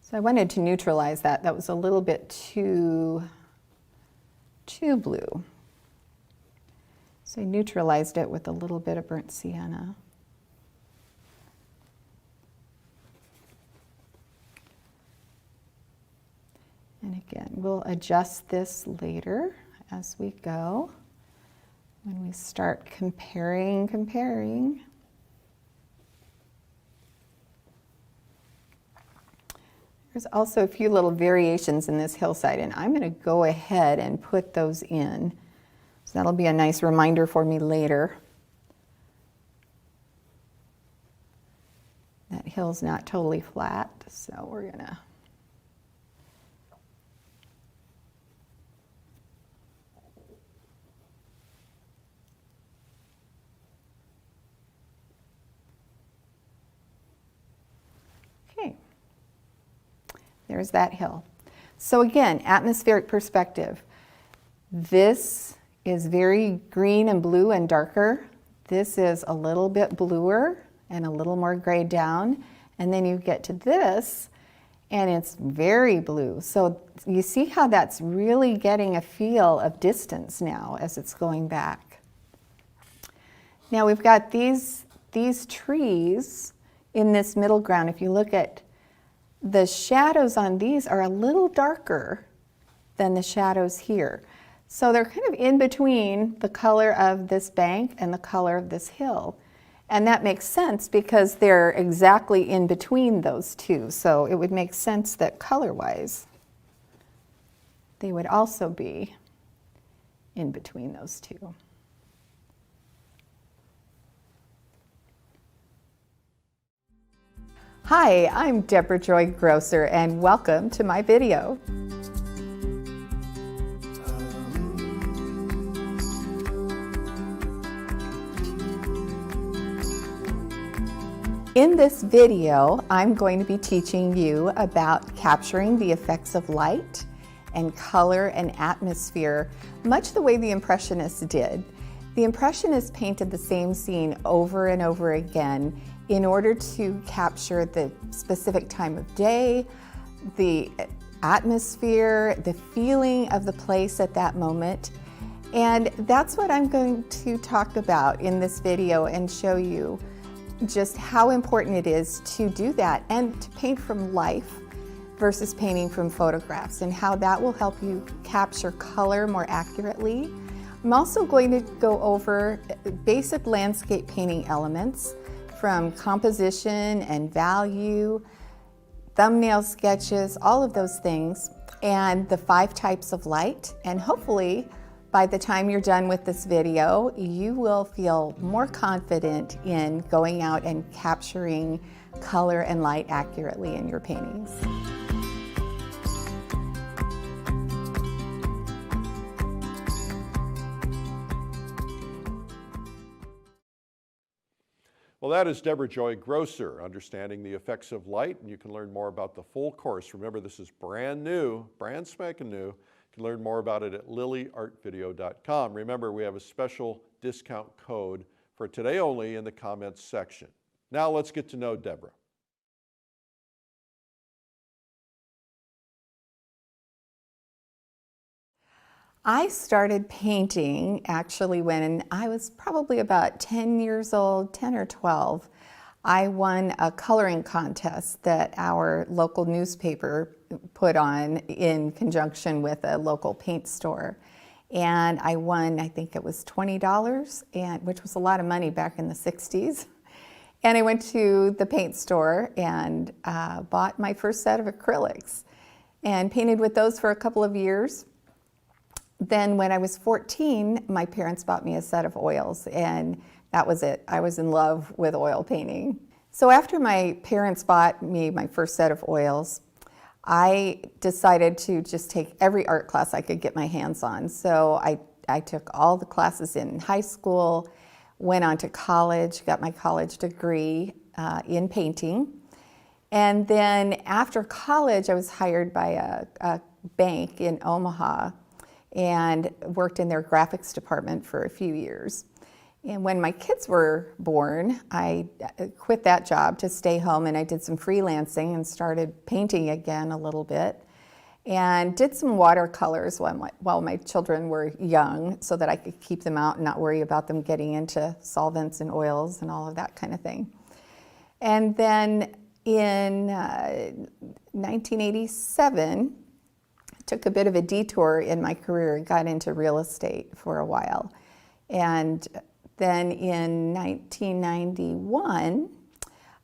So I wanted to neutralize that. That was a little bit too blue. So I neutralized it with a little bit of burnt sienna. we'll adjust this later as we go. When we start comparing. There's also a few little variations in this hillside, and I'm going to go ahead and put those in. So that'll be a nice reminder for me later. That hill's not totally flat, so we're going to there's that hill. So again, atmospheric perspective. This is very green and blue and darker. This is a little bit bluer and a little more grayed down. And then you get to this and it's very blue. So you see how that's really getting a feel of distance now as it's going back. Now we've got these trees in this middle ground. If you look at the shadows on these are a little darker than the shadows here. So they're kind of in between the color of this bank and the color of this hill. And that makes sense because they're exactly in between those two. So it would make sense that color-wise, they would also be in between those two. Hi, I'm Debra Joy Groesser, and welcome to my video. In this video, I'm going to be teaching you about capturing the effects of light and color and atmosphere, much the way the Impressionists did. The Impressionists painted the same scene over and over again in order to capture the specific time of day, the atmosphere, the feeling of the place at that moment. And that's what I'm going to talk about in this video and show you just how important it is to do that and to paint from life versus painting from photographs, and how that will help you capture color more accurately. I'm also going to go over basic landscape painting elements from composition and value, thumbnail sketches, all of those things, and the 5 types of light. And hopefully, by the time you're done with this video, you will feel more confident in going out and capturing color and light accurately in your paintings. Well, that is Debra Joy Groesser, Understanding the Effects of Light, and you can learn more about the full course. Remember, this is brand new, brand spanking new. You can learn more about it at lilyartvideo.com. Remember, we have a special discount code for today only in the comments section. Now let's get to know Debra. I started painting actually when I was probably about 10 years old, 10 or 12. I won a coloring contest that our local newspaper put on in conjunction with a local paint store. And I won, I think it was $20, which was a lot of money back in the 60s. And I went to the paint store and bought my first set of acrylics and painted with those for a couple of years. Then when I was 14, my parents bought me a set of oils, and that was it. I was in love with oil painting. So after my parents bought me my first set of oils, I decided to just take every art class I could get my hands on. So I took all the classes in high school, went on to college, got my college degree in painting. And then after college, I was hired by a bank in Omaha and worked in their graphics department for a few years. And when my kids were born, I quit that job to stay home, and I did some freelancing and started painting again a little bit, and did some watercolors while my children were young so that I could keep them out and not worry about them getting into solvents and oils and all of that kind of thing. And then in 1987, took a bit of a detour in my career and got into real estate for a while. And then in 1991,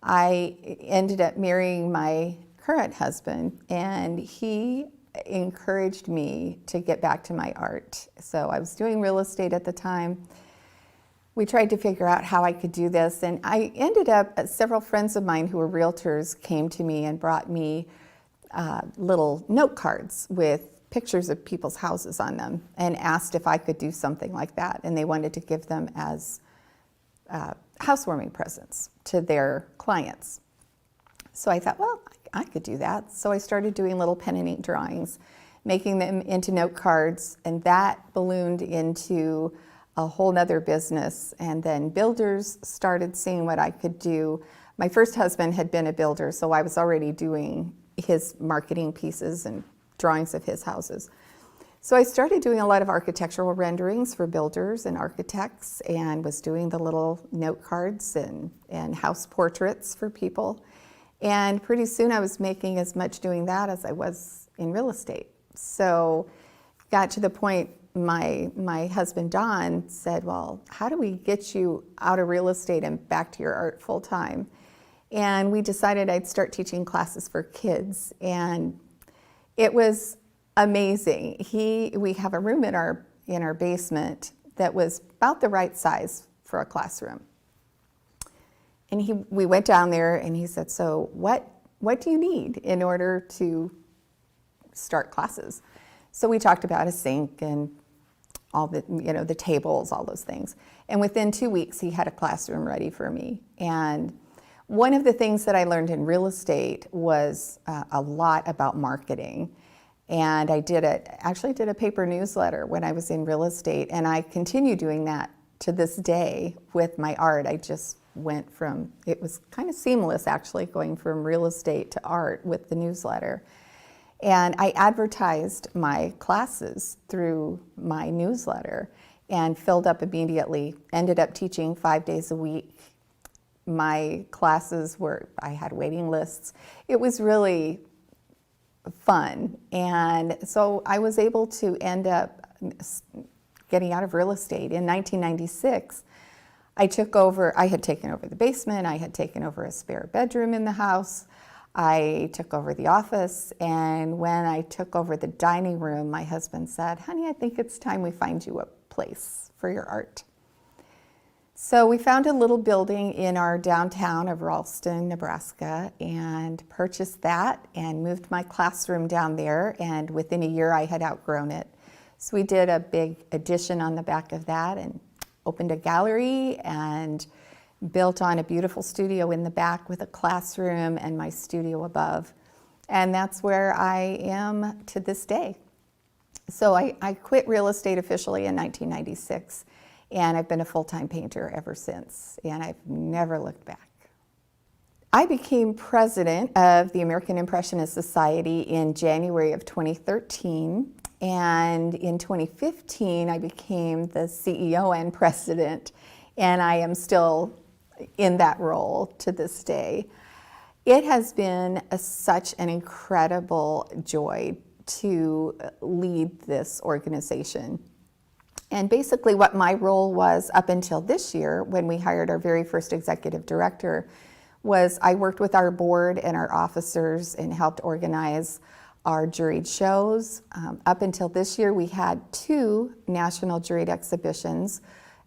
I ended up marrying my current husband, and he encouraged me to get back to my art. So I was doing real estate at the time. We tried to figure out how I could do this, and I ended up, several friends of mine who were realtors came to me and brought me little note cards with pictures of people's houses on them and asked if I could do something like that, and they wanted to give them as housewarming presents to their clients. So I thought, well, I could do that. So I started doing little pen and ink drawings, making them into note cards, and that ballooned into a whole nother business. And then builders started seeing what I could do. My first husband had been a builder, so I was already doing his marketing pieces and drawings of his houses. So I started doing a lot of architectural renderings for builders and architects, and was doing the little note cards and house portraits for people. And pretty soon I was making as much doing that as I was in real estate. So got to the point, my husband Don said, well, how do we get you out of real estate and back to your art full time? And we decided I'd start teaching classes for kids, and it was amazing. We have a room in our basement that was about the right size for a classroom. And we went down there, and he said, so what do you need in order to start classes? So we talked about a sink and all the tables, all those things. And within 2 weeks, he had a classroom ready for me. And one of the things that I learned in real estate was a lot about marketing. And I actually did a paper newsletter when I was in real estate, and I continue doing that to this day with my art. I just went from, it was kind of seamless actually, going from real estate to art with the newsletter. And I advertised my classes through my newsletter and filled up immediately, ended up teaching 5 days a week. My classes I had waiting lists. It was really fun. And so I was able to end up getting out of real estate. In 1996, I had taken over the basement, I had taken over a spare bedroom in the house, I took over the office, and when I took over the dining room, my husband said, honey, I think it's time we find you a place for your art. So we found a little building in our downtown of Ralston, Nebraska, and purchased that and moved my classroom down there, and within a year I had outgrown it. So we did a big addition on the back of that and opened a gallery and built on a beautiful studio in the back with a classroom and my studio above. And that's where I am to this day. So I quit real estate officially in 1996. And I've been a full-time painter ever since, and I've never looked back. I became president of the American Impressionist Society in January of 2013, and in 2015 I became the CEO and president, and I am still in that role to this day. It has been such an incredible joy to lead this organization. And basically what my role was up until this year, when we hired our very first executive director, was I worked with our board and our officers and helped organize our juried shows. Up until this year, we had 2 national juried exhibitions.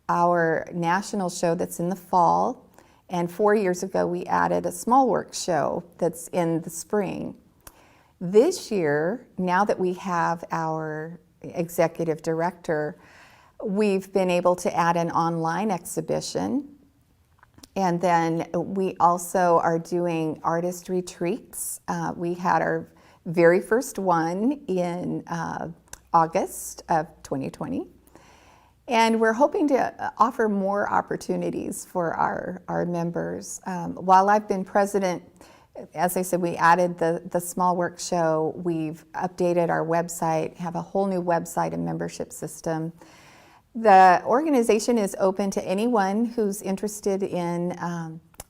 Our national show that's in the fall, and 4 years ago we added a small work show that's in the spring. This year, now that we have our executive director, we've been able to add an online exhibition, and then we also are doing artist retreats. We had our very first one in August of 2020, and we're hoping to offer more opportunities for our members. While I've been president, as I said, we added the small work show. We've updated our website, have a whole new website and membership system. The organization is open to anyone who's interested in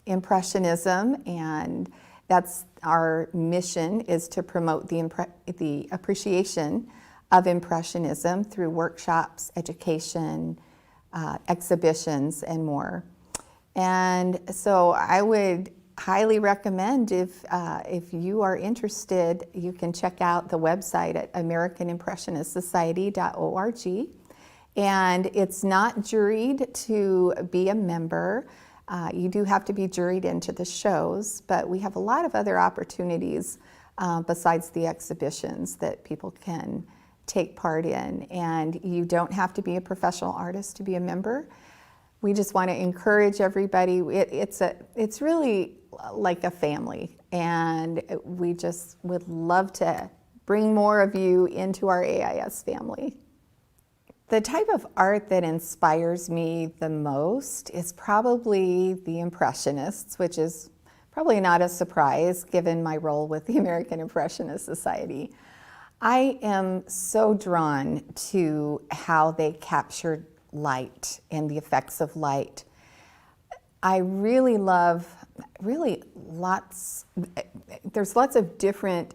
Impressionism, and that's our mission is to promote the appreciation of Impressionism through workshops, education, exhibitions, and more. And so I would highly recommend, if you are interested, you can check out the website at AmericanImpressionistsociety.org. And it's not juried to be a member. You do have to be juried into the shows, but we have a lot of other opportunities besides the exhibitions that people can take part in. And you don't have to be a professional artist to be a member. We just want to encourage everybody. It's really like a family, and we just would love to bring more of you into our AIS family. The type of art that inspires me the most is probably the Impressionists, which is probably not a surprise given my role with the American Impressionist Society. I am so drawn to how they captured light and the effects of light. I really love, there's lots of different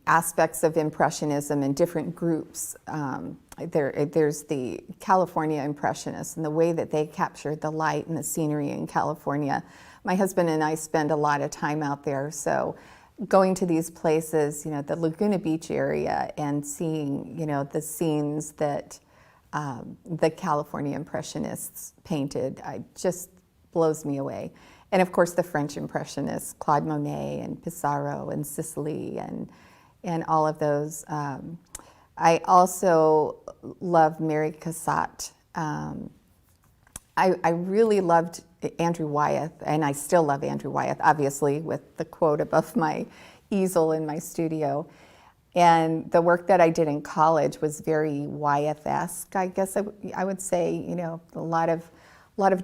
aspects of Impressionism in different groups. There's the California Impressionists and the way that they captured the light and the scenery in California. My husband and I spend a lot of time out there, so going to these places, the Laguna Beach area, and seeing, the scenes that the California Impressionists painted, just blows me away. And of course the French Impressionists, Claude Monet and Pissarro and Sicily and all of those. I also love Mary Cassatt. I really loved Andrew Wyeth, and I still love Andrew Wyeth, obviously, with the quote above my easel in my studio. And the work that I did in college was very Wyeth-esque, I guess I would say, a lot of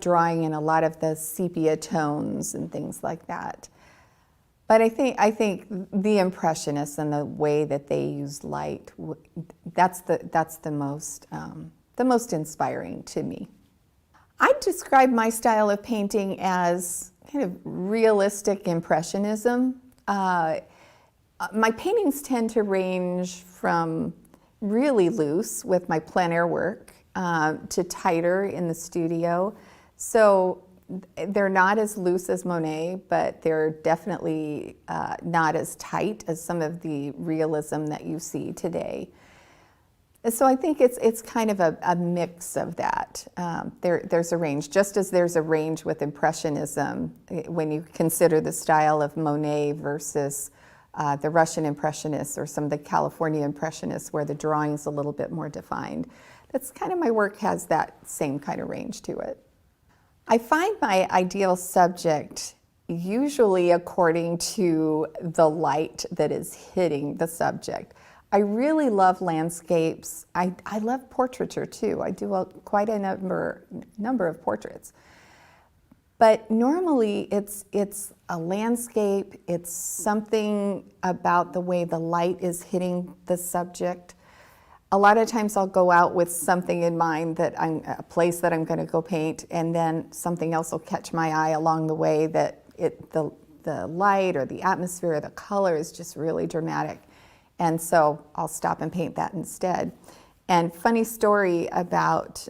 drawing and a lot of the sepia tones and things like that. But I think the Impressionists and the way that they use light, that's the most inspiring to me. I'd describe my style of painting as kind of realistic Impressionism. My paintings tend to range from really loose with my plein air work to tighter in the studio. So they're not as loose as Monet, but they're definitely not as tight as some of the realism that you see today. So I think it's kind of a mix of that. There's a range, just as there's a range with Impressionism when you consider the style of Monet versus the Russian Impressionists or some of the California Impressionists where the drawing's a little bit more defined. That's kind of, my work has that same kind of range to it. I find my ideal subject usually according to the light that is hitting the subject. I really love landscapes. I love portraiture too. I do quite a number of portraits. But normally it's a landscape, it's something about the way the light is hitting the subject. A lot of times I'll go out with something in mind, a place that I'm going to go paint, and then something else will catch my eye along the way that the light or the atmosphere or the color is just really dramatic. And so I'll stop and paint that instead. And funny story about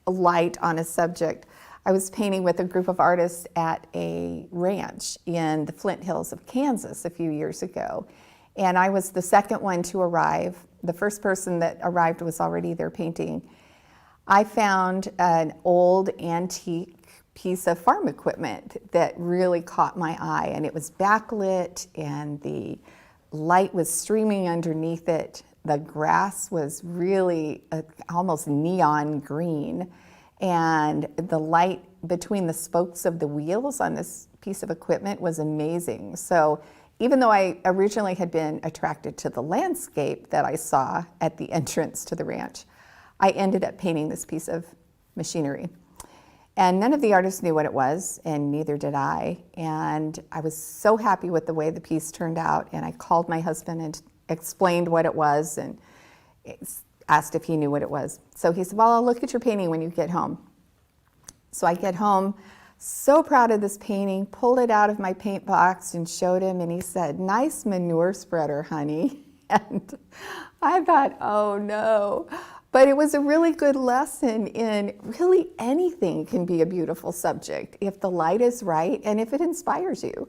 light on a subject. I was painting with a group of artists at a ranch in the Flint Hills of Kansas a few years ago. And I was the second one to arrive. The first person that arrived was already there painting. I found an old antique piece of farm equipment that really caught my eye, and it was backlit and the light was streaming underneath it. The grass was really almost neon green, and the light between the spokes of the wheels on this piece of equipment was amazing. So even though I originally had been attracted to the landscape that I saw at the entrance to the ranch, I ended up painting this piece of machinery. And none of the artists knew what it was, and neither did I. And I was so happy with the way the piece turned out, and I called my husband and explained what it was and asked if he knew what it was. So he said, well, I'll look at your painting when you get home. So I get home, So proud of this painting, pulled it out of my paint box and showed him, and he said, "Nice manure spreader, honey." And I thought, oh no. But it was a really good lesson in really anything can be a beautiful subject if the light is right and if it inspires you.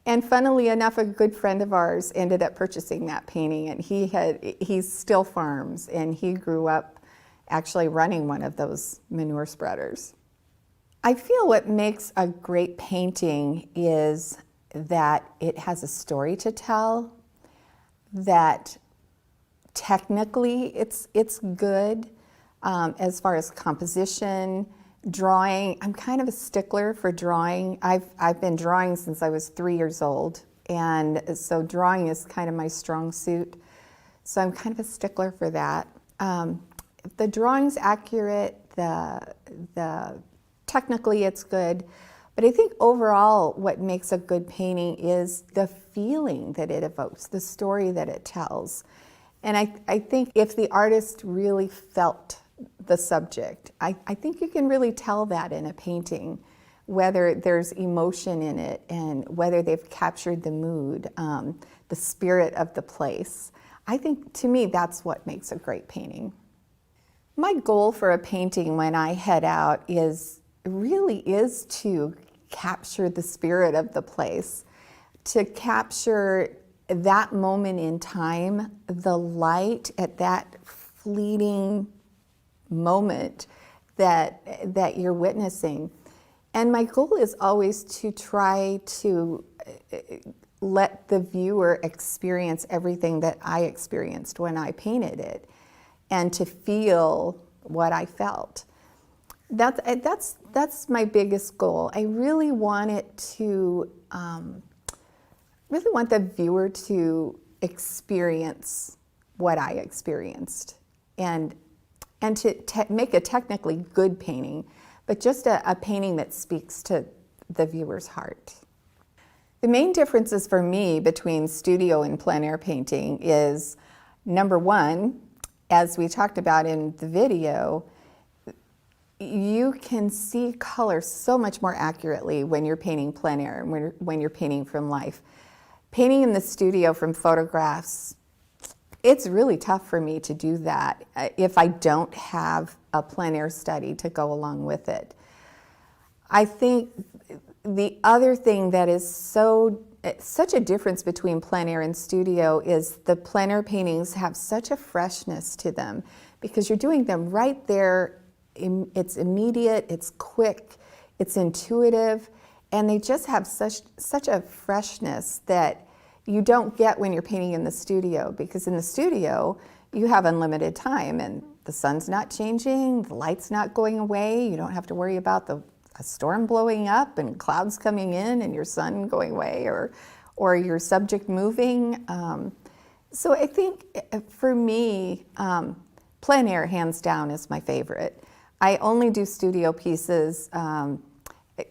And funnily enough, a good friend of ours ended up purchasing that painting, and he still farms, and he grew up actually running one of those manure spreaders. I feel what makes a great painting is that it has a story to tell, that technically it's good as far as composition, drawing. I'm kind of a stickler for drawing. I've been drawing since I was 3 years old, and so drawing is kind of my strong suit. So I'm kind of a stickler for that. If the drawing's accurate, the technically it's good, but I think overall what makes a good painting is the feeling that it evokes, the story that it tells. And I think if the artist really felt the subject, I think you can really tell that in a painting, whether there's emotion in it and whether they've captured the mood, the spirit of the place. I think, to me, that's what makes a great painting. My goal for a painting when I head out really is to capture the spirit of the place, to capture that moment in time, the light at that fleeting moment that you're witnessing. And my goal is always to try to let the viewer experience everything that I experienced when I painted it, and to feel what I felt. That's my biggest goal. I really want it to, really want the viewer to experience what I experienced, and to make a technically good painting, but just a painting that speaks to the viewer's heart. The main differences for me between studio and plein air painting is, number one, as we talked about in the video, you can see color so much more accurately when you're painting plein air and when you're painting from life. Painting in the studio from photographs, it's really tough for me to do that if I don't have a plein air study to go along with it. I think the other thing that is such a difference between plein air and studio is the plein air paintings have such a freshness to them because you're doing them right there. It's immediate, it's quick, it's intuitive, and they just have such a freshness that you don't get when you're painting in the studio, because in the studio you have unlimited time and the sun's not changing, the light's not going away, you don't have to worry about a storm blowing up and clouds coming in and your sun going away or your subject moving. So I think for me, plein air hands down is my favorite. I only do studio pieces, well,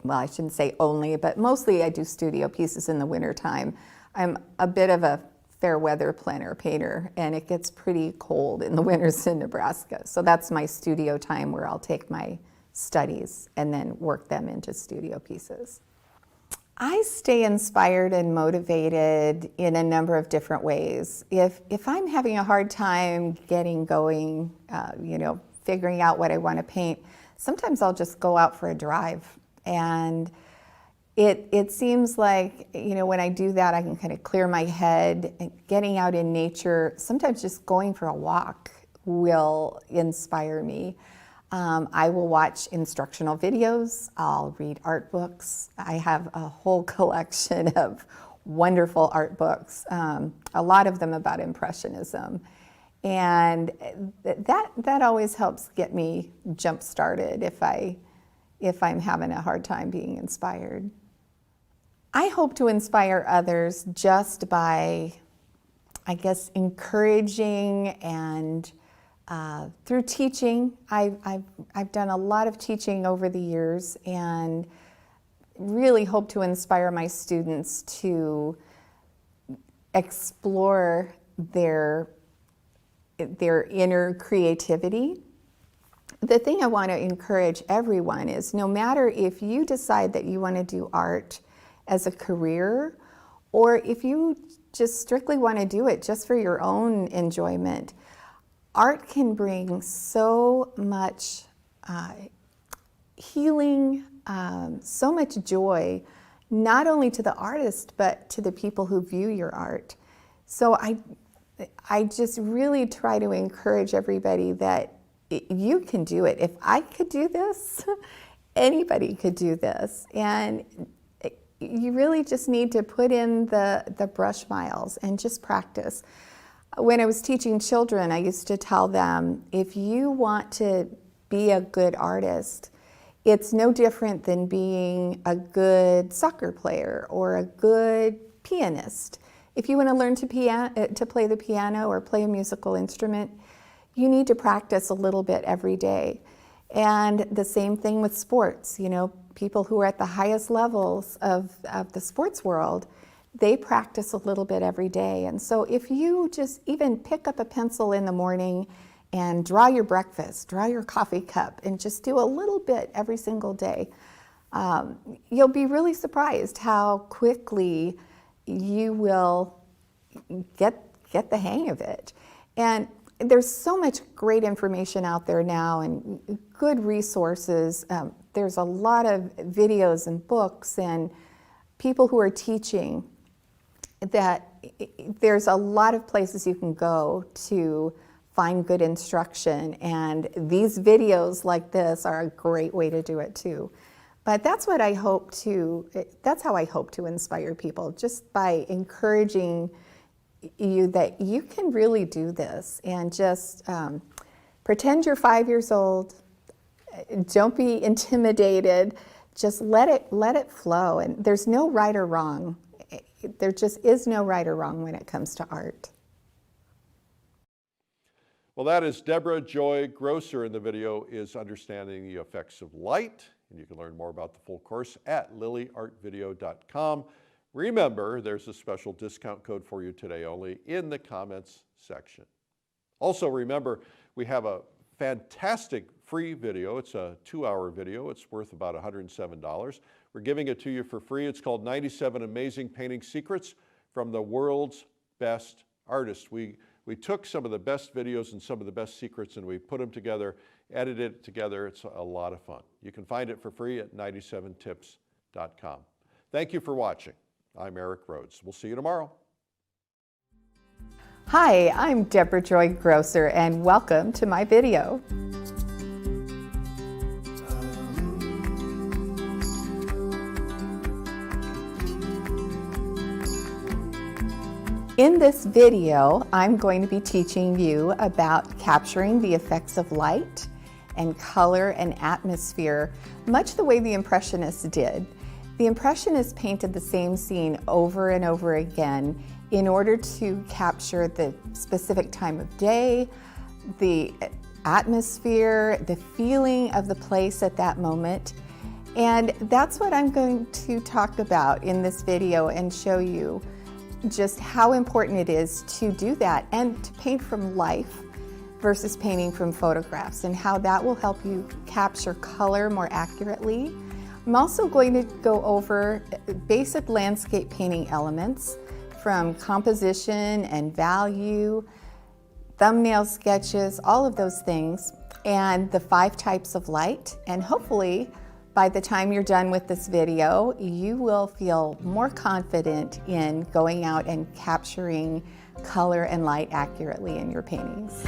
I shouldn't say only, but mostly I do studio pieces in the wintertime. I'm a bit of a fair weather plein air painter, and it gets pretty cold in the winters in Nebraska. So that's my studio time where I'll take my studies and then work them into studio pieces. I stay inspired and motivated in a number of different ways. If I'm having a hard time getting going, figuring out what I want to paint, sometimes I'll just go out for a drive. And it seems like, when I do that, I can kind of clear my head. And getting out in nature, sometimes just going for a walk will inspire me. I will watch instructional videos. I'll read art books. I have a whole collection of wonderful art books, a lot of them about Impressionism. And that always helps get me jump started if I'm having a hard time being inspired. I hope to inspire others just by, I guess, encouraging and through teaching. I've done a lot of teaching over the years and really hope to inspire my students to explore their inner creativity The thing I want to encourage everyone is, no matter if you decide that you want to do art as a career, or if you just strictly want to do it just for your own enjoyment, art can bring so much healing, so much joy, not only to the artist, but to the people who view your art. So I just really try to encourage everybody that you can do it. If I could do this, anybody could do this. And you really just need to put in the brush miles and just practice. When I was teaching children, I used to tell them, if you want to be a good artist, it's no different than being a good soccer player or a good pianist. If you want to learn to play the piano or play a musical instrument, you need to practice a little bit every day. And the same thing with sports. You know, people who are at the highest levels of the sports world, they practice a little bit every day. And so if you just even pick up a pencil in the morning and draw your breakfast, draw your coffee cup, and just do a little bit every single day, you'll be really surprised how quickly you will get the hang of it. And there's so much great information out there now and good resources. There's a lot of videos and books and people who are teaching that there's a lot of places you can go to find good instruction, and these videos like this are a great way to do it too. But that's how I hope to inspire people, just by encouraging you that you can really do this, and just pretend you're 5 years old. Don't be intimidated. Just let it flow. And there's no right or wrong. There just is no right or wrong when it comes to art. Well, that is Debra Joy Groesser, and the video is Understanding the Effects of Light. And you can learn more about the full course at lilyartvideo.com. Remember, there's a special discount code for you today only in the comments section. Also remember, we have a fantastic free video. It's a 2-hour video. It's worth about $107. We're giving it to you for free. It's called 97 Amazing Painting Secrets from the World's Best Artists. We took some of the best videos and some of the best secrets, and we put them together, edited it together. It's a lot of fun. You can find it for free at 97tips.com. Thank you for watching. I'm Eric Rhodes. We'll see you tomorrow. Hi, I'm Debra Joy Groesser, and welcome to my video. In this video, I'm going to be teaching you about capturing the effects of light and color and atmosphere, much the way the Impressionists did. The Impressionists painted the same scene over and over again in order to capture the specific time of day, the atmosphere, the feeling of the place at that moment. And that's what I'm going to talk about in this video, and show you just how important it is to do that and to paint from life versus painting from photographs, and how that will help you capture color more accurately. I'm also going to go over basic landscape painting elements, from composition and value, thumbnail sketches, all of those things, and the 5 types of light. And hopefully, by the time you're done with this video, you will feel more confident in going out and capturing color and light accurately in your paintings.